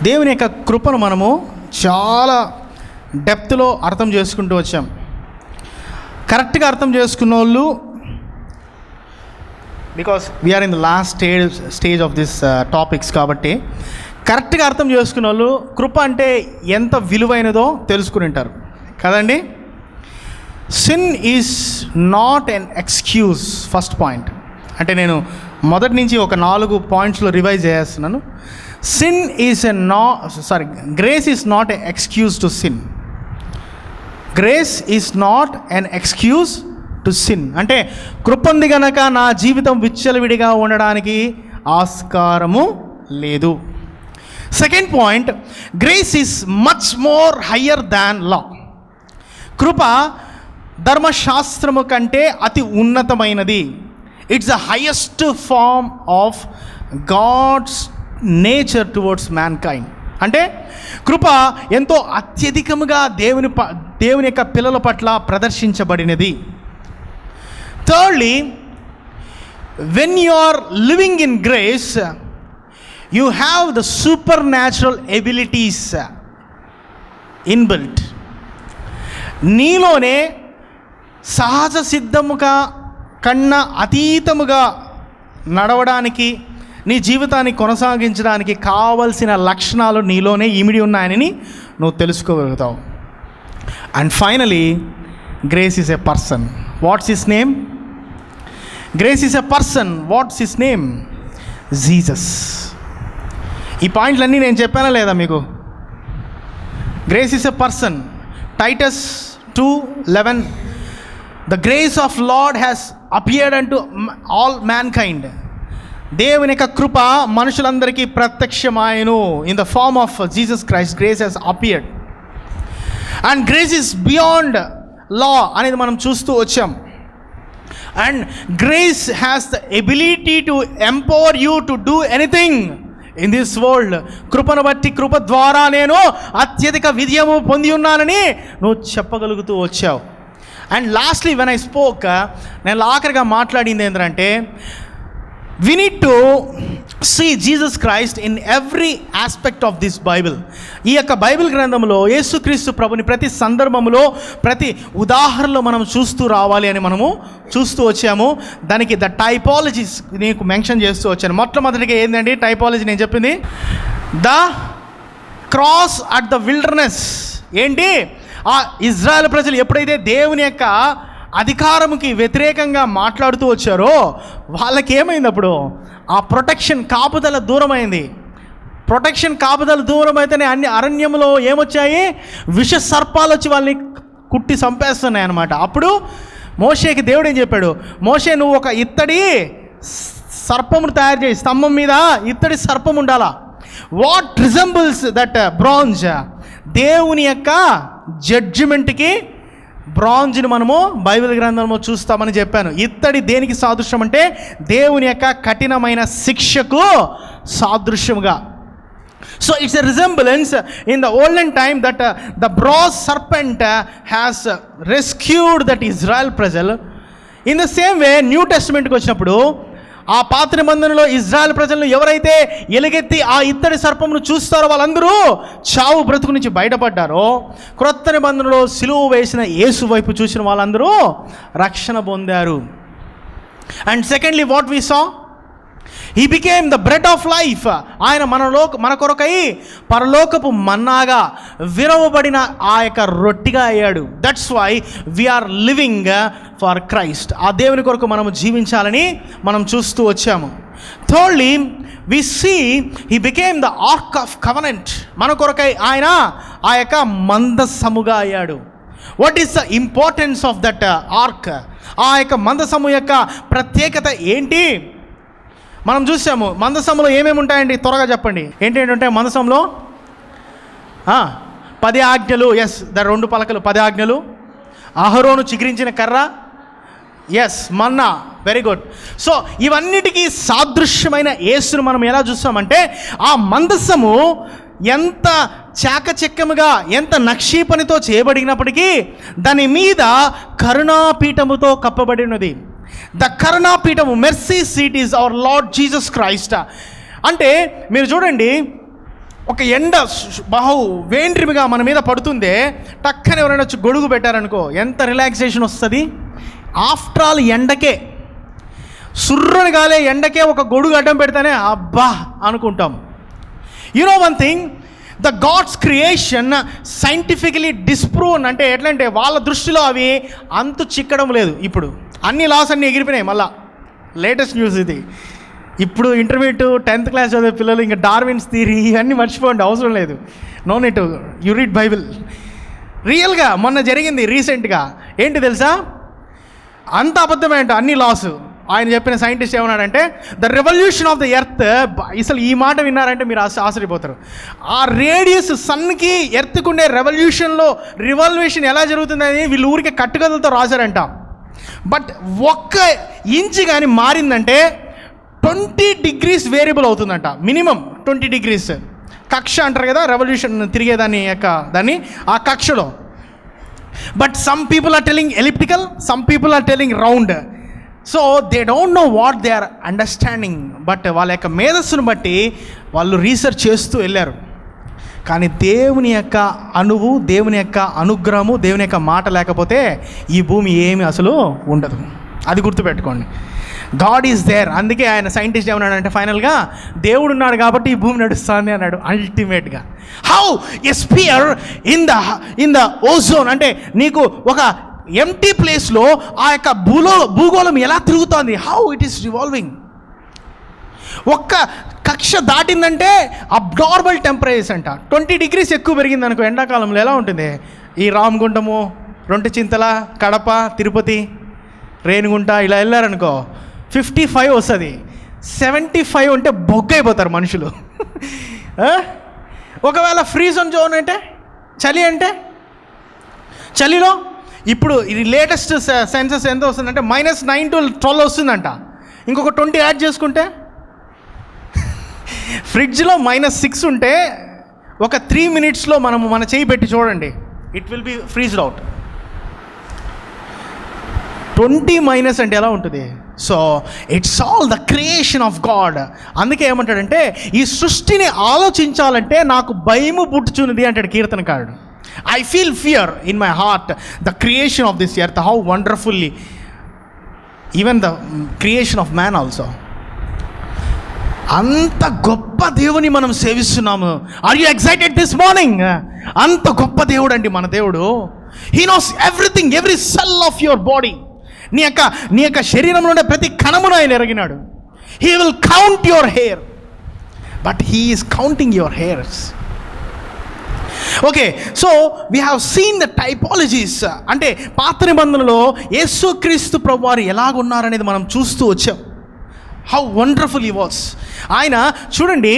దేవుని యొక్క కృపను మనము చాలా డెప్త్లో అర్థం చేసుకుంటూ వచ్చాం. కరెక్ట్గా అర్థం చేసుకున్న వాళ్ళు, because we are in the last stage of this topics, కాబట్టి కరెక్ట్గా అర్థం చేసుకున్న వాళ్ళు కృప అంటే ఎంత విలువైనదో తెలుసుకుని ఉంటారు కదండి. Sin is not an excuse. First point అంటే నేను మొదటి నుంచి ఒక 4 పాయింట్స్లో రివైజ్ చేస్తున్నాను. Sin is grace is not a excuse to sin. Grace is not an excuse to sin అంటే కృప ఉంది గనక నా జీవితం విచ్చలవిడిగా ఉండడానికి ఆస్కారము లేదు. Second point, grace is much more higher than law. కృప ధర్మశాస్త్రము కంటే అతి ఉన్నతమైనది. It's the highest form of God's nature towards mankind. అంటే కృప ఎంతో అత్యధికముగా దేవుని యొక్క పిల్లల పట్ల ప్రదర్శించబడినది. Thirdly, when you are living in grace, you have the supernatural abilities inbuilt. నీలోనే సహజ సిద్ధముగా కన్నా అతీతముగా నడవడానికి, నీ జీవితాన్ని కొనసాగించడానికి కావలసిన లక్షణాలు నీలోనే ఇమిడి ఉన్నాయని నువ్వు తెలుసుకోగలుగుతావు. And finally, grace is a person. What's his name? Grace is a person. What's his name? Jesus. ఈ పాయింట్లన్నీ నేను చెప్పానా లేదా మీకు? Grace is a person. Titus 2:11, the grace of Lord has appeared unto all mankind. దేవుని యొక్క కృప మనుషులందరికీ ప్రత్యక్షమాయను. In the form of Jesus Christ grace has appeared. And grace is beyond law అనేది మనం చూస్తూ వచ్చాం. And grace has the ability to empower you to do anything in this world. కృపను బట్టి, కృప ద్వారా నేను అత్యధిక విజయము పొంది ఉన్నానని నువ్వు చెప్పగలుగుతూ వచ్చావు. And lastly when I spoke, నేను ఆఖరిగా మాట్లాడింది ఏంటంటే, we need to see Jesus Christ in every aspect of this Bible. ఈ యొక్క బైబిల్ గ్రంథంలో యేసుక్రీస్తు ప్రభుని ప్రతి సందర్భంలో, ప్రతి ఉదాహరణలో మనం చూస్తూ రావాలి అని మనము చూస్తూ వచ్చాము. దానికి ద టైపాలజీస్ నీకు మెన్షన్ చేస్తూ వచ్చాను. మొట్టమొదటిగా ఏంటండి టైపాలజీ నేను చెప్పింది? The cross at the wilderness. ఏంటి? ఆ ఇజ్రాయెల్ ప్రజలు ఎప్పుడైతే దేవుని యొక్క అధికారముకి వ్యతిరేకంగా మాట్లాడుతూ వచ్చారో వాళ్ళకి ఏమైంది? అప్పుడు ఆ ప్రొటెక్షన్, కాపుదల దూరమైంది. ప్రొటెక్షన్, కాపుదల దూరం అయితేనే అన్ని అరణ్యంలో ఏమొచ్చాయి? విష సర్పాలు వచ్చి వాళ్ళని కుట్టి చంపేస్తున్నాయి అన్నమాట. అప్పుడు మోషేకి దేవుడు ఏం చెప్పాడు? మోషే, నువ్వు ఒక ఇత్తడి సర్పమును తయారు చేయి, స్తంభం మీద ఇత్తడి సర్పం ఉండాలా. What resembles that bronze? దేవుని యొక్క జడ్జిమెంట్కి బ్రాంజ్ని మనము బైబిల్ గ్రంథంలో చూస్తామని చెప్పాను. ఇత్తడి దేనికి సాదృశ్యం అంటే దేవుని యొక్క కఠినమైన శిక్షకు సాదృశ్యముగా. So it's a resemblance in the olden time that the brass serpent has rescued that Israel ప్రజలు. In the same way new టెస్టిమెంట్కి వచ్చినప్పుడు ఆ పాత నిబంధనలో ఇజ్రాయెల్ ప్రజలను ఎవరైతే ఎలుగెత్తి ఆ ఇత్తడి సర్పమును చూస్తారో వాళ్ళందరూ చావు బ్రతుకు నుంచి బయటపడ్డారో, క్రొత్త నిబంధనలో సిలువ వేసిన యేసు వైపు చూసిన వాళ్ళందరూ రక్షణ పొందారు. And secondly what we saw, he became the bread of life. ఆయన మన కొరకై పరలోకపు మన్నాగా విరవబడిన ఆ యొక్క రొట్టిగా అయ్యాడు. That's why we are living for Christ. ఆ దేవుని కొరకు మనము జీవించాలని మనం చూస్తూ వచ్చాము. Thirdly, we see he became the ark of covenant. మన కొరకై ఆయన ఆ యొక్క మందసముగా అయ్యాడు. What is the importance of that ark? ఆ యొక్క మందసము యొక్క ప్రత్యేకత ఏంటి? మనం చూసాము మందసంలో ఏమేమి ఉంటాయండి, త్వరగా చెప్పండి. ఏంటంటే మందసంలో 10 ఆజ్ఞలు. ఎస్, ద 2 పలకలు 10 ఆజ్ఞలు. అహరోను చిగురించిన కర్ర. Yes, manna. Very good. So ఇవన్నిటికీ సాదృశ్యమైన యేసును మనం ఎలా చూస్తామంటే, ఆ మందసము ఎంత చాకచక్యముగా, ఎంత నక్షీపనితో చేయబడినప్పటికీ దాని మీద కరుణాపీఠముతో కప్పబడినది. ద కరుణాపీఠము, mercy seat is our Lord Jesus Christ. అంటే మీరు చూడండి, ఒక ఎండ వేండ్రిమిగా మన మీద పడుతుందే, టక్కని ఎవరైనా వచ్చి గొడుగు పెట్టారనుకో ఎంత రిలాక్సేషన్ వస్తుంది. ఆఫ్టర్ ఆల్ ఎండకే, సుర్రని గాలే ఎండకే ఒక గొడుగు అడ్డం పెడితేనే అబ్బా అనుకుంటాం. You know one thing, the God's creation scientifically disproven, అంటే ఎట్లంటే వాళ్ళ దృష్టిలో అవి అంతు చిక్కడం లేదు. ఇప్పుడు అన్ని లాస్ అన్నీ ఎగిరిపోయినాయి. మళ్ళా లేటెస్ట్ న్యూస్ ఇది. ఇప్పుడు ఇంటర్మీడియట్ 10th క్లాస్ చదివే పిల్లలు ఇంకా డార్విన్స్ థియరీ ఇవన్నీ మర్చిపోండి, అవసరం లేదు. No need to you read Bible. రియల్గా మొన్న జరిగింది రీసెంట్గా ఏంటి తెలుసా, అంత అబద్ధమే అంట అన్ని లాస్. ఆయన చెప్పిన సైంటిస్ట్ ఏమన్నాడంటే the revolution of the earth, అసలు ఈ మాట విన్నారంటే మీరు ఆశ్చర్యపోతారు. ఆ రేడియస్ సన్కి ఎర్త్కు ఉండే రివల్యూషన్ ఎలా జరుగుతుందని వీళ్ళు ఊరికే కట్టుకథలతో రాశారంట. బట్ ఒక్క ఇంచ్ కానీ మారిందంటే 20 degrees వేరియబుల్ అవుతుందంట, మినిమం 20 degrees. కక్ష అంటారు కదా రెవల్యూషన్ తిరిగేదాన్ని దాన్ని ఆ కక్షలో. But some people are telling elliptical, some people are telling round. So they don't know what they are understanding. But వాళ్ళ యొక్క మేధస్సును బట్టి వాళ్ళు రీసెర్చ్ చేస్తూ వెళ్ళారు. కానీ దేవుని యొక్క అణువు, దేవుని యొక్క అనుగ్రహము, దేవుని యొక్క మాట లేకపోతే ఈ భూమి ఏమి అసలు ఉండదు. అది గుర్తుపెట్టుకోండి. God is there. అందుకే ఆయన సైంటిస్ట్ ఏమన్నాడంటే ఫైనల్గా దేవుడు ఉన్నాడు కాబట్టి ఈ భూమి నడుస్తుంది అన్నాడు అల్టిమేట్గా. How a sphere in the ozone, అంటే నీకు ఒక ఎంటీ ప్లేస్లో ఆ యొక్క భూగోళం ఎలా తిరుగుతోంది, హౌ ఇట్ ఈస్ రివాల్వింగ్. ఒక్క కక్ష దాటిందంటే అబ్నార్మల్ టెంపరేచర్స్ అంట. 20 degrees ఎక్కువ పెరిగింది అనుకో ఎండాకాలంలో ఎలా ఉంటుంది, ఈ రామగుండము, రొంటిచింతల, కడప, తిరుపతి, రేణిగుంట ఇలా వెళ్ళారనుకో 55 వస్తుంది. 75 ఉంటే బొగ్గైపోతారు మనుషులు. ఒకవేళ ఫ్రీజ్ జోన్ అంటే చలి, అంటే చలిలో ఇప్పుడు ఇది లేటెస్ట్ సెన్సస్ ఎంత వస్తుందంటే -9 to 12 వస్తుందంట. ఇంకొక 20 యాడ్ చేసుకుంటే ఫ్రిడ్జ్లో -6 ఉంటే ఒక 3 minutesలో మనము మన చేయి పెట్టి చూడండి, it will be freezed out. 20 అంటే ఎలా ఉంటుంది. So it's all the creation of God. అందుకే ఏమంటాడంటే ఈ సృష్టిని ఆలోచించాలంటే నాకు భయము పుట్టుచున్నది అంటాడు కీర్తనకారుడు. I feel fear in my heart the creation of this earth, how wonderfully, even the creation of man also. అంత గొప్ప దేవుని మనం సేవిస్తున్నాము. Are you excited this morning? అంత గొప్ప దేవుడు అండి మన దేవుడు. He knows everything, every cell of your body. నీ యొక్క శరీరంలో ఉండే ప్రతి కణమును ఆయన ఎరిగినాడు. He will count your hair, but he is counting your hairs. Okay, so we have seen the typologies. అంటే పాత నిబంధనలో యేసుక్రీస్తు ప్రభువారు ఎలాగున్నారనేది మనం చూస్తూ వచ్చాం. How wonderful he was. ఆయన చూడండి,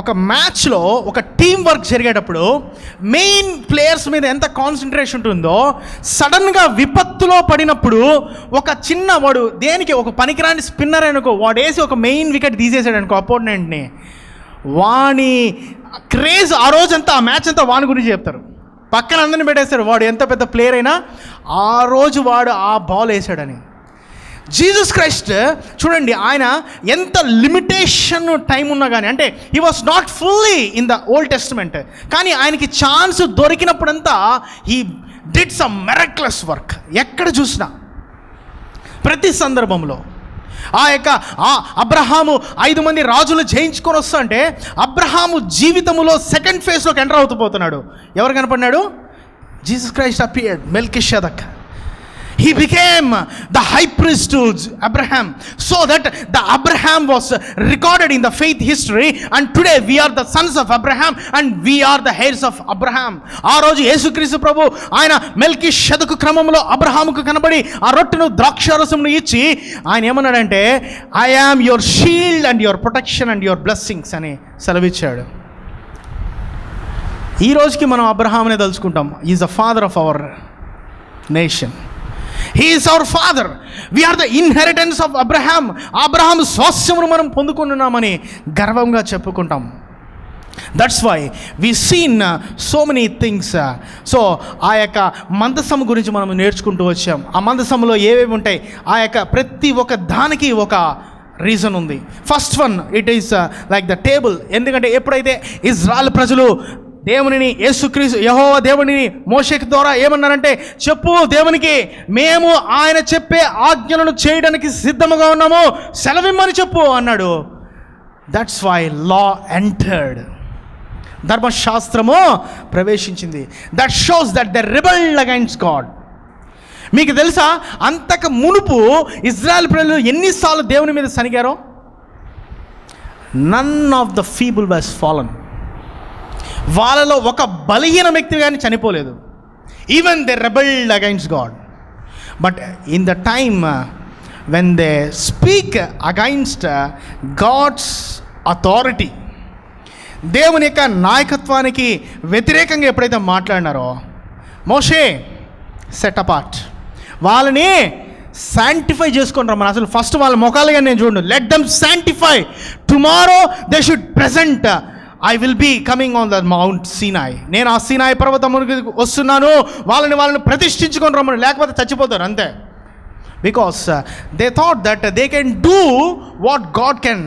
ఒక మ్యాచ్లో ఒక టీం వర్క్ జరిగేటప్పుడు మెయిన్ ప్లేయర్స్ మీద ఎంత కాన్సన్ట్రేషన్ ఉంటుందో, సడన్గా విపత్తులో పడినప్పుడు ఒక చిన్న వాడు దేనికి ఒక పనికిరాని స్పిన్నర్ అనుకో, వాడు వేసి ఒక మెయిన్ వికెట్ తీసేసాడు అనుకో అపోనెంట్ని, వాని క్రేజ్ ఆ రోజంతా, ఆ మ్యాచ్ అంతా వాని గురించి చెప్తారు. పక్కన అందరిని పెట్టేస్తారు, వాడు ఎంత పెద్ద ప్లేయర్ అయినా ఆ రోజు వాడు ఆ బాల్ వేసాడని. జీసస్ క్రైస్ట్ చూడండి, ఆయన ఎంత లిమిటేషన్ టైం ఉన్నా కానీ, అంటే he was not fully in the Old Testament, కానీ ఆయనకి ఛాన్స్ దొరికినప్పుడంతా he did some miraculous work. ఎక్కడ చూసినా ప్రతి సందర్భంలో అబ్రహాము 5 మంది రాజులు జయించుకొని వస్తా అంటే అబ్రహాము జీవితంలో సెకండ్ ఫేజ్లోకి ఎంటర్ అవుతూ ఎవరు కనపడినాడు? Jesus Christ appeared, Melchizedek. He became the high priest to Abraham, so that the Abraham was recorded in the faith history, and today we are the sons of Abraham and we are the heirs of Abraham. ఆ రోజు యేసుక్రీస్తు ప్రభు ఆయన మెల్కిషెదకు క్రమంలో అబ్రహాముకు కనబడి ఆ రొట్టెను ద్రాక్షారసమును ఇచ్చి ఆయన ఏమన్నాడంటే I am your shield and your protection and your blessings అని సెలవిచ్చాడు. ఈ రోజుకి మనం అబ్రహామునే తలుచుకుంటాం. Is the father of our nation. He is our father. We are the inheritance of Abraham. అబ్రహాము స్వాస్యమును మనం పొందుకున్నామని గర్వంగా చెప్పుకుంటాం. That's why we seen so many things. So ఆ యొక్క మందసము గురించి మనం నేర్చుకుంటూ వచ్చాం. ఆ మందసములో ఏవేవి ఉంటాయి, ఆ యొక్క ప్రతి ఒక్క దానికి ఒక రీజన్ ఉంది. First one, it is like the table. ఎందుకంటే ఎప్పుడైతే ఇజ్రాయెల్ ప్రజలు దేవునిని, యేసుక్రీస్తు యెహోవా దేవునిని మోషే ద్వారా ఏమన్నారంటే, చెప్పు దేవునికి, మేము ఆయన చెప్పే ఆజ్ఞలను చేయడానికి సిద్ధముగా ఉన్నాము, సెలవిమ్మని చెప్పు అన్నాడు. That's why law entered. ధర్మశాస్త్రము ప్రవేశించింది. That shows that they rebelled against God. మీకు తెలుసా, అంతకు మునుపు ఇజ్రాయెల్ ప్రజలు ఎన్నిసార్లు దేవుని మీద సనిగారో? None of the feeble was fallen. వాళ్ళలో ఒక బలహీన వ్యక్తి కానీ చనిపోలేదు. Even they rebelled against God. But in the time when they speak against God's authority, దేవుని యొక్క నాయకత్వానికి వ్యతిరేకంగా ఎప్పుడైతే మాట్లాడినారో, మోషే సెట్ అపార్ట్, వాళ్ళని శాంటిఫై చేసుకొని రమ్మని. అసలు ఫస్ట్ వాళ్ళ ముఖాలుగా నేను చూడండి, let them sanctify, tomorrow they should present, I will be coming on the Mount Sinai. నేను ఆ సీనాయ్ పర్వతమునికి వస్తున్నాను, వాళ్ళని ప్రతిష్ఠించుకొని రమ్మని, లేకపోతే చచ్చిపోతారు అంతే. Because they thought that they can do what God can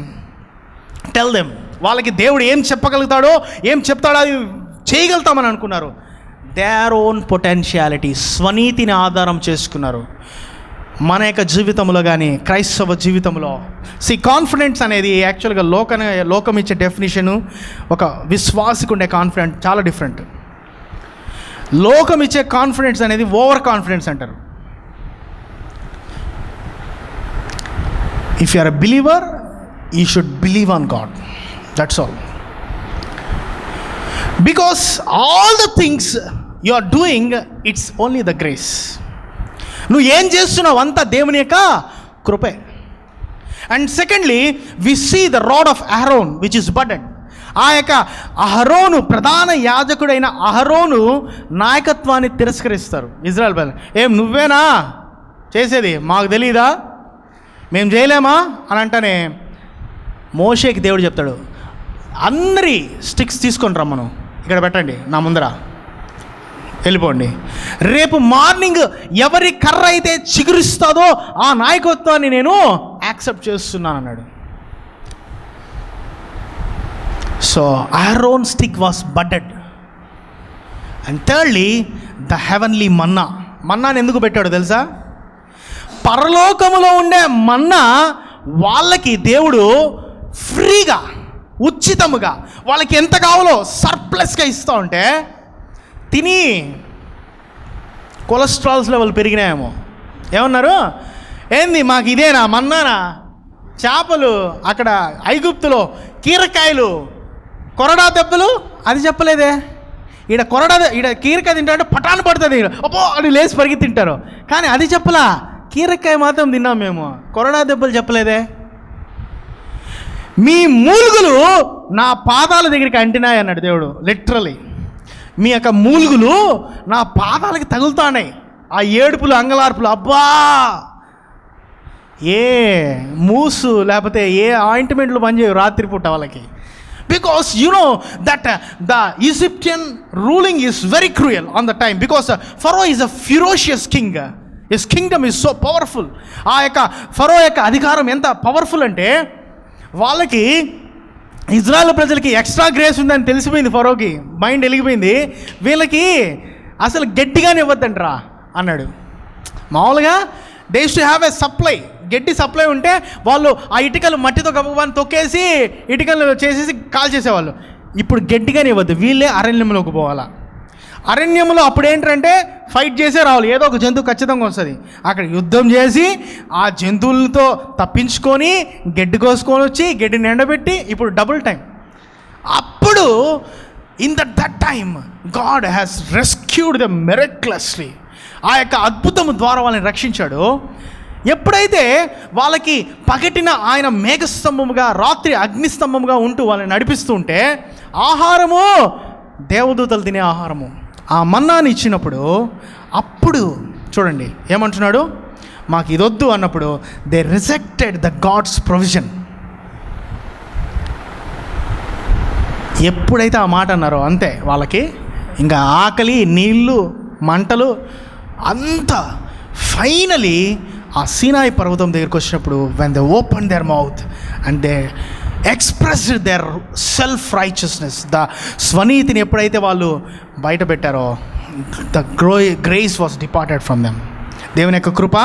tell them. వాళ్ళకి దేవుడు ఏం చెప్పగలుగుతాడో, ఏం చెప్తాడో అది చేయగలుగుతామని అనుకున్నారు. దేర్ ఓన్ పొటెన్షియాలిటీ, స్వనీతిని ఆధారం చేసుకున్నారు. మన యొక్క జీవితంలో కానీ, క్రైస్తవ జీవితంలో కాన్ఫిడెన్స్ అనేది యాక్చువల్గా లోకం ఇచ్చే డెఫినేషను, ఒక విశ్వాసికి ఉండే కాన్ఫిడెన్స్ చాలా డిఫరెంట్. లోకం ఇచ్చే కాన్ఫిడెన్స్ అనేది ఓవర్ కాన్ఫిడెన్స్ అంటారు. If you are a believer, you should believe on God, that's all. Because all the things you are doing, it's only the grace. నువ్వు ఏం చేస్తున్నావు అంతా దేవుని యొక్క కృపే. And secondly, we see the rod of Aaron which is budded. ఆ యొక్క అహరోను, ప్రధాన యాజకుడైన అహరోను నాయకత్వాన్ని తిరస్కరిస్తారు ఇజ్రాయెల్ ప్రజలు. ఏం నువ్వేనా చేసేది, మాకు తెలీదా, మేము చేయలేమా అని అంటేనే మోషేకి దేవుడు చెప్తాడు, అందరి స్టిక్స్ తీసుకొని రమ్మను, ఇక్కడ పెట్టండి నా ముందర, వెళ్ళిపోండి. రేపు మార్నింగ్ ఎవరి కర్ర అయితే చిగురిస్తుందో ఆ నాయకత్వాన్ని నేను యాక్సెప్ట్ చేస్తున్నాను అన్నాడు. So Aaron stick was budded. And thirdly, the heavenly manna. మన్నాని ఎందుకు పెట్టాడు తెలుసా? పరలోకములో ఉండే మన్నా వాళ్ళకి దేవుడు ఫ్రీగా, ఉచితముగా, వాళ్ళకి ఎంత కావాలో సర్ప్లస్గా ఇస్తూ ఉంటే తిని కొలెస్ట్రాల్స్ లెవెల్ పెరిగినాయేమో. ఏమన్నారు, ఏంది మాకు ఇదేనా మన్నానా? చేపలు అక్కడ ఐగుప్తులో, కీరకాయలు, కొరడా దెబ్బలు, అది చెప్పలేదే. ఈడ కీరకాయ తింటారంటే పటాను పడుతుంది, అబ్బో అది లేచి పరిగి తింటారు. కానీ అది చెప్పలా, కీరకాయ మాత్రం తిన్నాం మేము, కొరడా దెబ్బలు చెప్పలేదే. మీ మూలుగులు నా పాదాల దగ్గరికి అంటినాయి అన్నాడు దేవుడు. లిటరలీ మీ యొక్క మూలుగులు నా పాదాలకి తగులుతాయి. ఆ ఏడుపులు, అంగలార్పులు, అబ్బా, ఏ మూసు లేకపోతే ఏ ఆయింట్మెంట్లు పనిచేయవు రాత్రిపూట వాళ్ళకి. Because you know that the Egyptian ruling is very cruel on the time. Because Pharaoh is a ferocious king. His kingdom is so powerful. ఆ యొక్క ఫరో యొక్క అధికారం ఎంత పవర్ఫుల్ అంటే, వాళ్ళకి ఇజ్రాయెల్ ప్రజలకి ఎక్స్ట్రా గ్రేస్ ఉందని తెలిసిపోయింది. ఫరోకి మైండ్ వెలిగిపోయింది. వీళ్ళకి అసలు గట్టిగానే ఇవ్వద్దంటరా అన్నాడు. మామూలుగా they use to have a supply, గట్టి సప్లై ఉంటే వాళ్ళు ఆ ఇటుకలు మట్టితో గబగబాని తొక్కేసి ఇటుకలు చేసేసి కాల్ చేసేవాళ్ళు. ఇప్పుడు గట్టిగానే ఇవ్వద్దు, వీళ్ళే అరణ్యంలోకి పోవాలా. అరణ్యంలో అప్పుడు ఏంటంటే ఫైట్ చేసే రావాలి, ఏదో ఒక జంతువు ఖచ్చితంగా వస్తుంది. అక్కడ యుద్ధం చేసి ఆ జంతువులతో తప్పించుకొని గడ్డి కోసుకొని వచ్చి గడ్డిని ఎండబెట్టి, ఇప్పుడు డబుల్ టైం. అప్పుడు in that time God has rescued them miraculously. ఆ యొక్క అద్భుతం ద్వారా వాళ్ళని రక్షించాడు. ఎప్పుడైతే వాళ్ళకి పగటిన ఆయన మేఘస్తంభముగా, రాత్రి అగ్నిస్తంభముగా ఉంటూ వాళ్ళని నడిపిస్తూ ఉంటే, ఆహారము దేవదూతలు తినే ఆహారము, ఆ మన్నాని ఇచ్చినప్పుడు, అప్పుడు చూడండి ఏమంటున్నాడు, మాకు ఇదొద్దు అన్నప్పుడు they rejected the God's provision. ఎప్పుడైతే ఆ మాట అన్నారో అంతే, వాళ్ళకి ఇంకా ఆకలి, నీళ్ళు, మంటలు అంతా. ఫైనలీ ఆ సీనాయి పర్వతం దగ్గరికి వచ్చినప్పుడు when they open their mouth and they expressed their self righteousness, the స్వనీతిని ఎప్పుడైతే వాళ్ళు బయట పెట్టారో, the grace was departed from them. దేవుని యొక్క కృప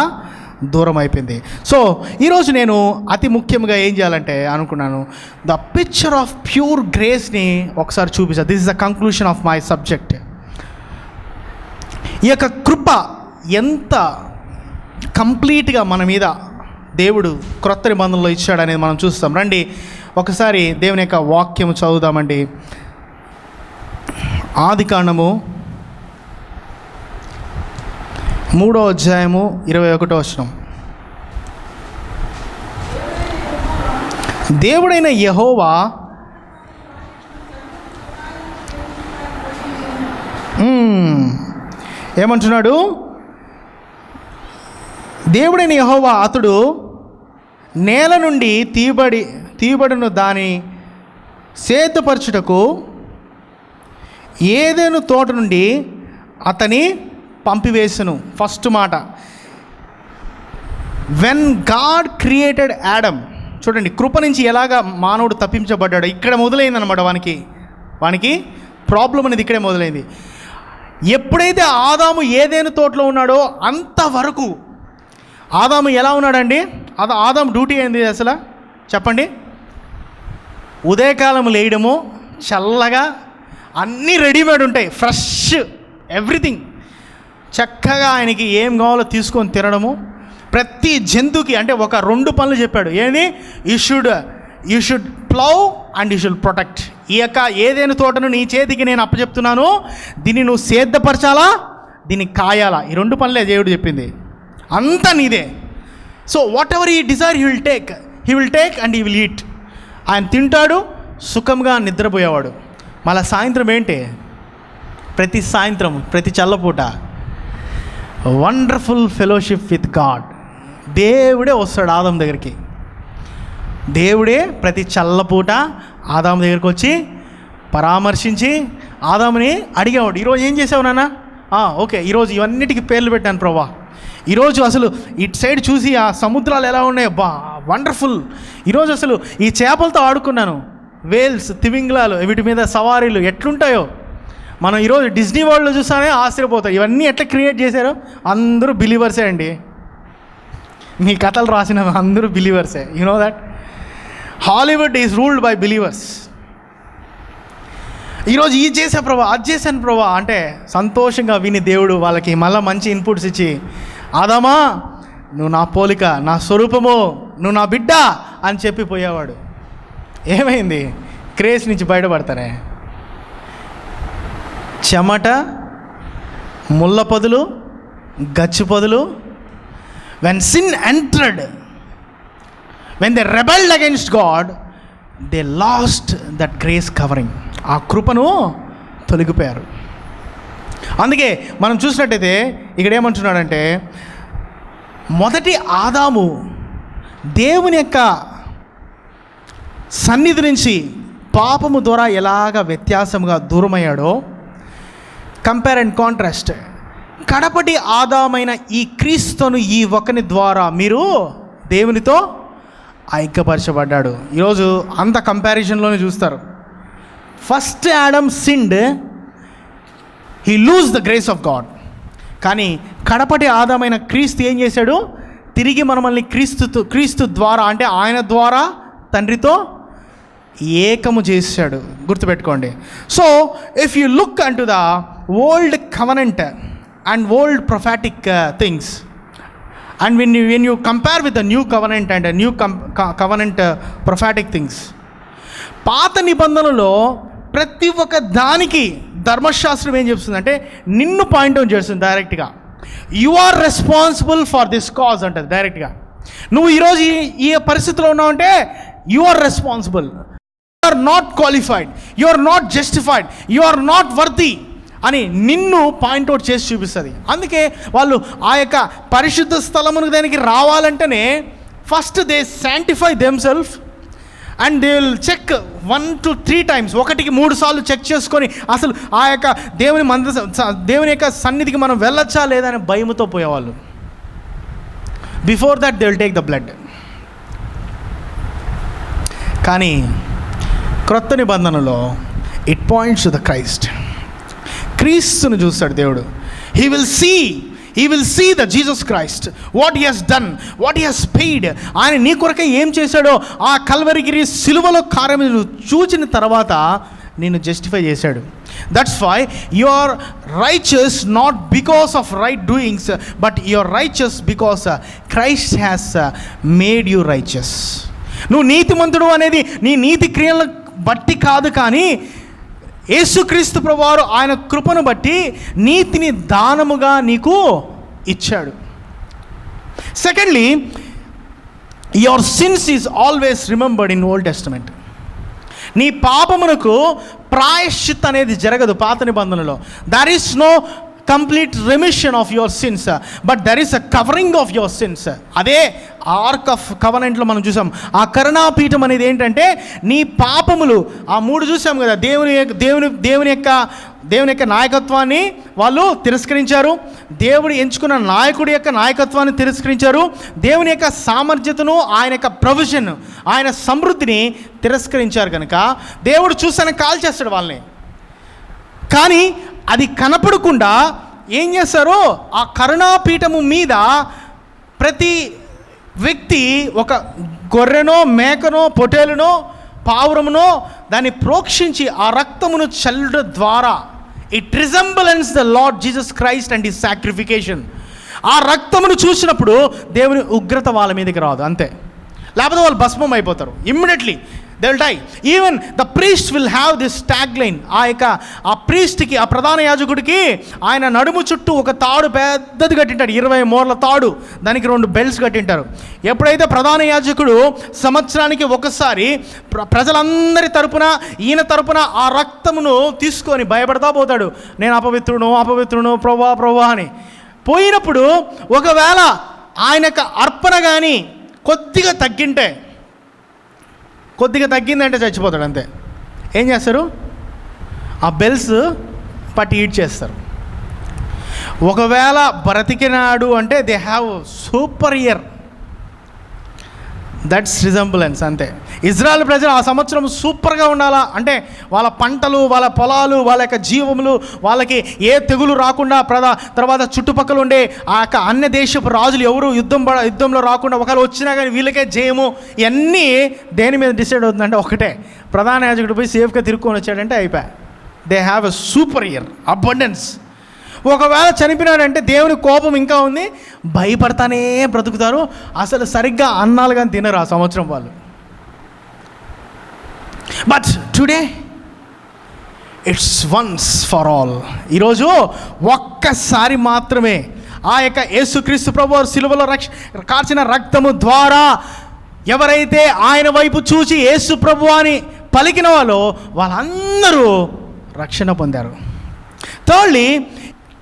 దూరం అయిపోయింది. సో ఈరోజు నేను అతి ముఖ్యంగా ఏం చేయాలంటే అనుకున్నాను, ద పిక్చర్ ఆఫ్ ప్యూర్ గ్రేస్ని ఒకసారి చూపించాను. This is the conclusion of my subject. ఈ యొక్క కృప ఎంత కంప్లీట్గా మన మీద దేవుడు క్రొత్త నిబంధనలో ఇచ్చాడనేది మనం చూస్తాం. రండి ఒకసారి దేవుని యొక్క వాక్యం చదువుదామండి. ఆదికాండము 3వ అధ్యాయము 21వ వచనం. దేవుడైన యెహోవా ఏమంటున్నాడు? దేవుడైన యెహోవా అతడు నేల నుండి తీయబడిన దాని సేద్యపరచుటకు ఏదెను తోట నుండి అతని పంపివేసెను. ఫస్ట్ మాట, వెన్ గాడ్ క్రియేటెడ్ యాడమ్. చూడండి, కృప నుంచి ఎలాగా మానవుడు తప్పించబడ్డాడు ఇక్కడ మొదలైందనమాట. వానికి ప్రాబ్లం అనేది ఇక్కడే మొదలైంది. ఎప్పుడైతే ఆదాము ఏదైనా తోటలో ఉన్నాడో అంతవరకు ఆదాము ఎలా ఉన్నాడండి? ఆదాము డ్యూటీ ఏంది అసలు చెప్పండి? ఉదయకాలం లేయడము, చల్లగా అన్నీ రెడీమేడ్ ఉంటాయి, ఫ్రెష్ ఎవ్రీథింగ్, చక్కగా ఆయనకి ఏం కావాలో తీసుకొని తినడము. ప్రతి జంతువుకి అంటే ఒక 2 పనులు చెప్పాడు. ఏంది? You should plough and you should protect. ఈ యొక్క ఏదైనా తోటను నీ చేతికి నేను అప్పచెప్తున్నాను, దీన్ని నువ్వు సేద్యపరచాలా, దీన్ని కాయాలా. ఈ 2 పనులే దేవుడు చెప్పింది, అంతా నీదే. సో వాట్ ఎవర్ ఈ desire he will take and he will eat. ఆయన తింటాడు, సుఖంగా నిద్రపోయేవాడు. మళ్ళీ సాయంత్రం ఏంటి? ప్రతి సాయంత్రం, ప్రతి చల్లపూట వండర్ఫుల్ ఫెలోషిప్ విత్ గాడ్. దేవుడే వస్తాడు ఆదాము దగ్గరికి. దేవుడే ప్రతి చల్లపూట ఆదాము దగ్గరికి వచ్చి పరామర్శించి ఆదాముని అడిగేవాడు, ఈరోజు ఏం చేసావు నాన్న? ఓకే, ఈరోజు ఇవన్నిటికీ పేర్లు పెట్టాను ప్రభా. ఈరోజు అసలు ఇటు సైడ్ చూసి ఆ సముద్రాలు ఎలా ఉన్నాయి, బా వండర్ఫుల్. ఈరోజు అసలు ఈ చేపలతో ఆడుకున్నాను, వేల్స్, తిమింగలాలు, వీటి మీద సవారీలు ఎట్లుంటాయో. మనం ఈరోజు డిజ్నీ వరల్డ్లో చూస్తానే ఆశ్చర్యపోతాం. ఇవన్నీ ఎట్లా క్రియేట్ చేశారో. అందరూ బిలీవర్సే అండి. మీ కథలు రాసిన అందరూ బిలీవర్సే. You know that Hollywood is ruled by believers. ఈరోజు ఇది చేసా ప్రభా, అది చేశాను ప్రభా అంటే సంతోషంగా విని దేవుడు వాళ్ళకి మళ్ళీ మంచి ఇన్పుట్స్ ఇచ్చి, ఆదామా నువ్వు నా పోలిక, నా స్వరూపము, నువ్వు నా బిడ్డ అని చెప్పి పోయేవాడు. ఏమైంది? క్రేజ్ నుంచి బయటపడతారే. చెమట, ముళ్ళ పొదలు, గచ్చు పొదలు. When sin entered, when they rebelled against God, they last that grace covering. ఆ కృపను తొలగిపోయారు. అందుకే మనం చూసినట్టయితే ఇక్కడ ఏమంటున్నాడంటే, మొదటి ఆదాము దేవుని యొక్క సన్నిధి నుంచి పాపము ద్వారా ఎలాగ వ్యత్యాసముగా దూరమయ్యాడో, కంపేర్ అండ్ కాంట్రాస్ట్, కడపటి ఆదామైన ఈ క్రీస్తును ఈ ఒకని ద్వారా మీరు దేవునితో ఐక్యపరచబడ్డాడు. ఈరోజు అంత కంపారిజన్లోనే చూస్తారు. First Adam sinned, he lose the grace of God. కానీ కడపటి ఆదామైన క్రీస్తు ఏం చేశాడు? తిరిగి మనల్ని క్రీస్తు ద్వారా అంటే ఆయన ద్వారా తండ్రితో ఏకము చేశాడు. గుర్తుపెట్టుకోండి. So if you look unto the old covenant and old prophetic things and when you compare with the new covenant and a new covenant prophetic things, పాత నిబంధనలో ప్రతి ఒక్క దానికి ధర్మశాస్త్రం ఏం చెప్తుందంటే నిన్ను పాయింట్ అవుట్ చేస్తుంది డైరెక్ట్గా. You are responsible for this cause అంటది డైరెక్ట్గా. నువ్వు ఈరోజు ఈ పరిస్థితిలో ఉన్నావంటే you are responsible. You are not qualified, you are not justified, you are not worthy అని నిన్ను పాయింట్అవుట్ చేసి చూపిస్తుంది. అందుకే వాళ్ళు ఆ యొక్క పరిశుద్ధ స్థలమును దానికి రావాలంటేనే first they sanctify themselves and they will check 1 to 3 times, 1కి 3 సార్లు చెక్ చేసుకొని అసలు ఆ యొక్క దేవుని యొక్క సన్నిధికి మనం వెళ్ళొచ్చా లేదా అని భయముతో పోయేవాళ్ళు. Before that they will take the blood. కానీ క్రొత్త నిబంధనలో it points to the Christ. క్రీస్తును చూస్తాడు దేవుడు. He will see the Jesus Christ, what he has done, what he has paid. ఆయన నీ కొరకే ఏం చేశాడో ఆ కల్వరిగిరి సిలువలో కార్యం చూచిన తర్వాత నిన్ను జస్టిఫై చేశాడు. That's why you are righteous not because of right doings, but you are righteous because Christ has made you righteous. నువ్వు నీతిమంతుడు అనేది నీ నీతి క్రియలను బట్టి కాదు, కానీ యేసుక్రీస్తు ప్రభువారు ఆయన కృపను బట్టి నీతిని దానముగా నీకు ఇచ్చాడు. Secondly, your sins is always remembered in old testament. నీ పాపమునకు ప్రాయశ్చిత్ అనేది జరగదు పాత నిబంధనలో. There is no complete remission of your sins, but there is a covering of your sins. అదే ఆర్క్ ఆఫ్ కవనెంట్లో మనం చూసాం. ఆ కరుణాపీఠం అనేది ఏంటంటే నీ పాపములు, ఆ 3 చూసాం కదా. దేవుని యొక్క నాయకత్వాన్ని వాళ్ళు తిరస్కరించారు, దేవుడు ఎంచుకున్న నాయకుడి యొక్క నాయకత్వాన్ని తిరస్కరించారు, దేవుని యొక్క సామర్థ్యతను, ఆయన యొక్క ప్రొవిజన్, ఆయన సమృద్ధిని తిరస్కరించారు. కనుక దేవుడు చూసాను కాల్ చేస్తాడు వాళ్ళని. కానీ అది కనపడకుండా ఏం చేస్తారో, ఆ కరుణాపీఠము మీద ప్రతి వ్యక్తి ఒక గొర్రెనో మేకనో పొటేలునో పావురమునో దాన్ని ప్రోక్షించి ఆ రక్తమును చల్లడం ద్వారా it resemblance the Lord Jesus Christ and his sacrification. ఆ రక్తమును చూసినప్పుడు దేవుని ఉగ్రత వాళ్ళ మీదకి రాదు, అంతే. లేకపోతే వాళ్ళు భస్మం అయిపోతారు immediately. They will die. Even the priest will have this tag line. ఆ ప్రీస్ట్కి, ఆ ప్రధాన యాజకుడికి ఆయన నడుము చుట్టూ ఒక తాడు పెద్దది కట్టింటాడు, 20 మూరల తాడు, దానికి 2 బెల్ట్స్ కట్టింటారు. ఎప్పుడైతే ప్రధాన యాజకుడు సంవత్సరానికి ఒకసారి ప్రజలందరి తరపున, ఈయన తరపున ఆ రక్తమును తీసుకొని భయపడతా పోతాడు, నేను అపవిత్రును ప్రభా అని. పోయినప్పుడు ఒకవేళ ఆయన యొక్క అర్పణ కానీ కొద్దిగా తగ్గిందంటే చచ్చిపోతాడు, అంతే. ఏం చేస్తారు, ఆ బెల్స్ పట్టి ఈడ్ చేస్తారు. ఒకవేళ బ్రతికినాడు అంటే they have super year, that's resemblance, అంతే. ఇజ్రాయెల్ ప్రజలు ఆ సంవత్సరం సూపర్గా ఉండాలా అంటే వాళ్ళ పంటలు, వాళ్ళ పొలాలు, వాళ్ళ యొక్క జీవములు, వాళ్ళకి ఏ తెగులు రాకుండా, తర్వాత చుట్టుపక్కల ఉండే ఆ యొక్క అన్య దేశపు రాజులు ఎవరు యుద్ధంలో రాకుండా, ఒకవేళ వచ్చినా కానీ వీళ్ళకే జయము. ఇవన్నీ దేని మీద డిసైడ్ అవుతుందంటే ఒకటే, ప్రధాన యాజకుడు పోయి సేఫ్గా తిరుక్కొని వచ్చాడంటే అయిపోయా. They have a super year, abundance. ఒకవేళ చనిపోయినాడంటే దేవుని కోపం ఇంకా ఉంది, భయపడతానే బ్రతుకుతారు. అసలు సరిగ్గా అన్నాలు కానీ తినరు ఆ సంవత్సరం వాళ్ళు. But today it's once for all. ఈరోజు ఒక్కసారి మాత్రమే ఆ యొక్క యేసుక్రీస్తు ప్రభువు సిలువలో కార్చిన రక్తము ద్వారా ఎవరైతే ఆయన వైపు చూసి యేసు ప్రభువు అని పలికిన వాళ్ళందరూ రక్షణ పొందారు. Thirdly,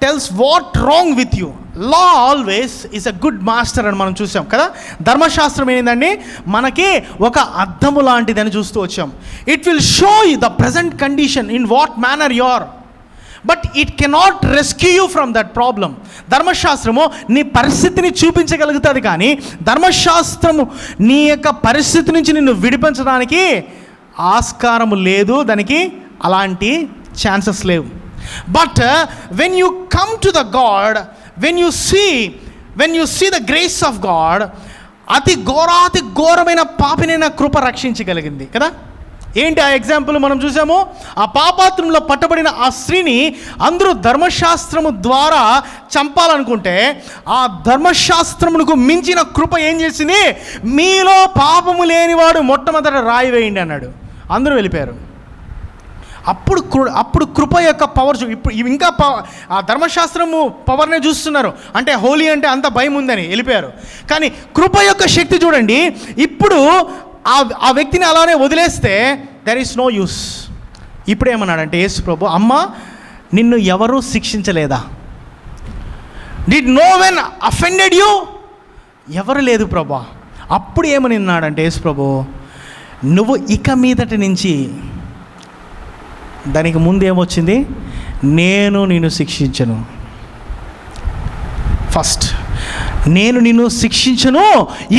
tells what wrong with you. Law always is a good master అని మనం చూసాం కదా. ధర్మశాస్త్రం ఏంటండి, మనకి ఒక అద్దము లాంటిదని చూస్తూ వచ్చాం. It will show you the present condition in what manner you are, but it cannot rescue you from that problem. ధర్మశాస్త్రము నీ పరిస్థితిని చూపించగలుగుతుంది, కానీ ధర్మశాస్త్రము నీ యొక్క పరిస్థితి నుంచి నిన్ను విడిపించడానికి ఆస్కారము లేదు, దానికి అలాంటి ఛాన్సెస్ లేవు. But when you come to the God, when you see the grace of God, అతి ఘోరమైన పాపినైన కృప రక్షించగలిగింది కదా. ఏంటి ఆ ఎగ్జాంపుల్ మనం చూసాము, ఆ పాపాత్రంలో పట్టబడిన ఆ స్త్రీని అందరూ ధర్మశాస్త్రము ద్వారా చంపాలనుకుంటే, ఆ ధర్మశాస్త్రమునకు మించిన కృప ఏం చేసింది, మీలో పాపము లేనివాడు మొట్టమొదట రాయి వేయండి అన్నాడు. అందరూ వెళ్ళిపోయారు. అప్పుడు కృప యొక్క పవర్ ఇప్పుడు ఇంకా ఆ ధర్మశాస్త్రము పవర్నే చూస్తున్నారు, అంటే హోలీ అంటే అంత భయం ఉందని వెళ్ళిపోయారు. కానీ కృప యొక్క శక్తి చూడండి, ఇప్పుడు ఆ వ్యక్తిని అలానే వదిలేస్తే దెర్ ఈస్ నో యూస్. ఇప్పుడు ఏమన్నాడంటే యేసు ప్రభు, అమ్మ నిన్ను ఎవరూ శిక్షించలేదా? Did no one offended you? ఎవరు లేదు ప్రభా. అప్పుడు ఏమని అన్నాడంటే యేసు ప్రభు, నువ్వు ఇక మీదటి నుంచి, దానికి ముందు ఏమొచ్చింది, నేను నిన్ను శిక్షించను. ఫస్ట్ నేను నిన్ను శిక్షించను,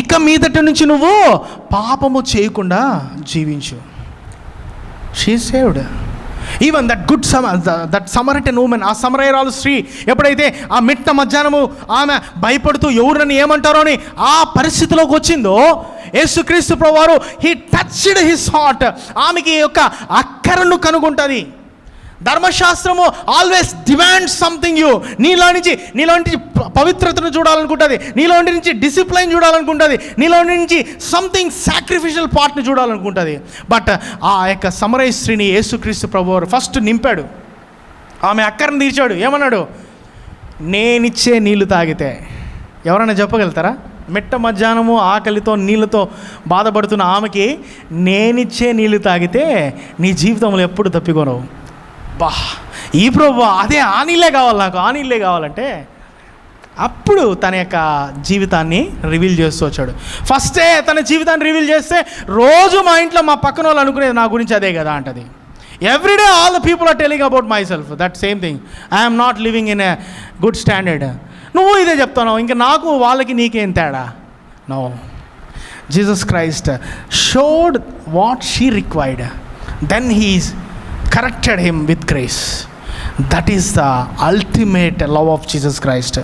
ఇక మీదట నుంచి నువ్వు పాపము చేయకుండా జీవించు. She saved. Even that Samaritan women, ఆ సమరయరాలు స్త్రీ ఎప్పుడైతే ఆ మిట్ట మధ్యాహ్నము ఆమె భయపడుతూ ఎవరిని ఏమంటారో అని ఆ పరిస్థితిలోకి వచ్చిందో, యేసుక్రీస్తు ప్రభువారు హీ టచ్డ్ హిస్ హార్ట్. ఆమెకి యొక్క అక్కరను కనుగొంటుంది. ధర్మశాస్త్రము ఆల్వేస్ డిమాండ్ సంథింగ్ యూ. నీలో నుంచి పవిత్రతను చూడాలనుకుంటుంది, నీలో నుంచి డిసిప్లైన్ చూడాలనుకుంటుంది, నీలో నుంచి సంథింగ్ సాక్రిఫిషియల్ పార్ట్ని చూడాలనుకుంటుంది. బట్ ఆ యొక్క సమరయ స్త్రీని యేసుక్రీస్తు ప్రభువారు ఫస్ట్ నింపాడు, ఆమె అక్కరను తీర్చాడు. ఏమన్నాడు? నేనిచ్చే నీళ్లు తాగితే. ఎవరైనా చెప్పగలుగుతారా? మిట్ట మధ్యాహ్నము ఆకలితో నీళ్ళతో బాధపడుతున్న ఆమెకి నేనిచ్చే నీళ్లు తాగితే నీ జీవితంలో ఎప్పుడు తప్పికొనవు. ఈ ప్రభు అదే ఆ నీళ్ళే కావాలి, నాకు ఆ నీళ్ళే కావాలంటే అప్పుడు తన యొక్క జీవితాన్ని రివీల్ చేస్తూ వచ్చాడు. ఫస్టే తన జీవితాన్ని రివీల్ చేస్తే రోజు మా ఇంట్లో మా పక్కన వాళ్ళు అనుకునేది నా గురించి అదే కదా అంటది. Everyday all the people are telling about myself that same thing. I'm not living in a good standard. నువ్వు ఇదే చెప్తావు, ఇంకా నాకు వాళ్ళకి నీకేం తేడా? No, Jesus Christ showed what she required, then he's corrected him with grace. That is the ultimate love of Jesus Christ.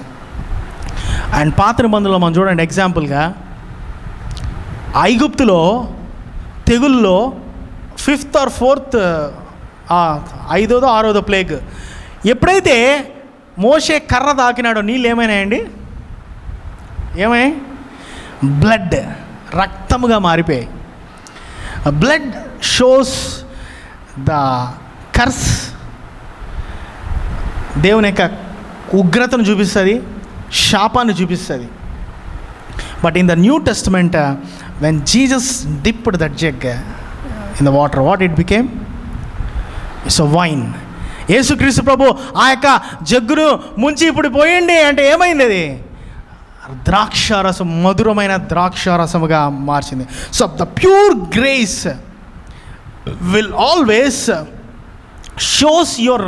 And పాత నిబంధనలో మనం చూడండి, ఎగ్జాంపుల్గా ఐగుప్తులో తెగుల్లో 5th or 4th 5వ 6వ ప్లేగ్ ఎప్పుడైతే మోషే కర్ర తాకినాడో నీళ్ళు ఏమైనాయండి? ఏమై? బ్లడ్, రక్తముగా మారిపోయాయి. బ్లడ్ షోస్ ద కర్స్, దేవుని యొక్క ఉగ్రతను చూపిస్తుంది, శాపాన్ని చూపిస్తుంది. But in the new testament when Jesus dipped that jug in the water, what it became? It's a wine. యేసుక్రీస్తు ప్రభు ఆ యొక్క జగ్గును ముంచి ఇప్పుడు పోయండి అంటే ఏమైంది? అది ద్రాక్షారసం, మధురమైన ద్రాక్షారసముగా మార్చింది. So the pure grace will always shows your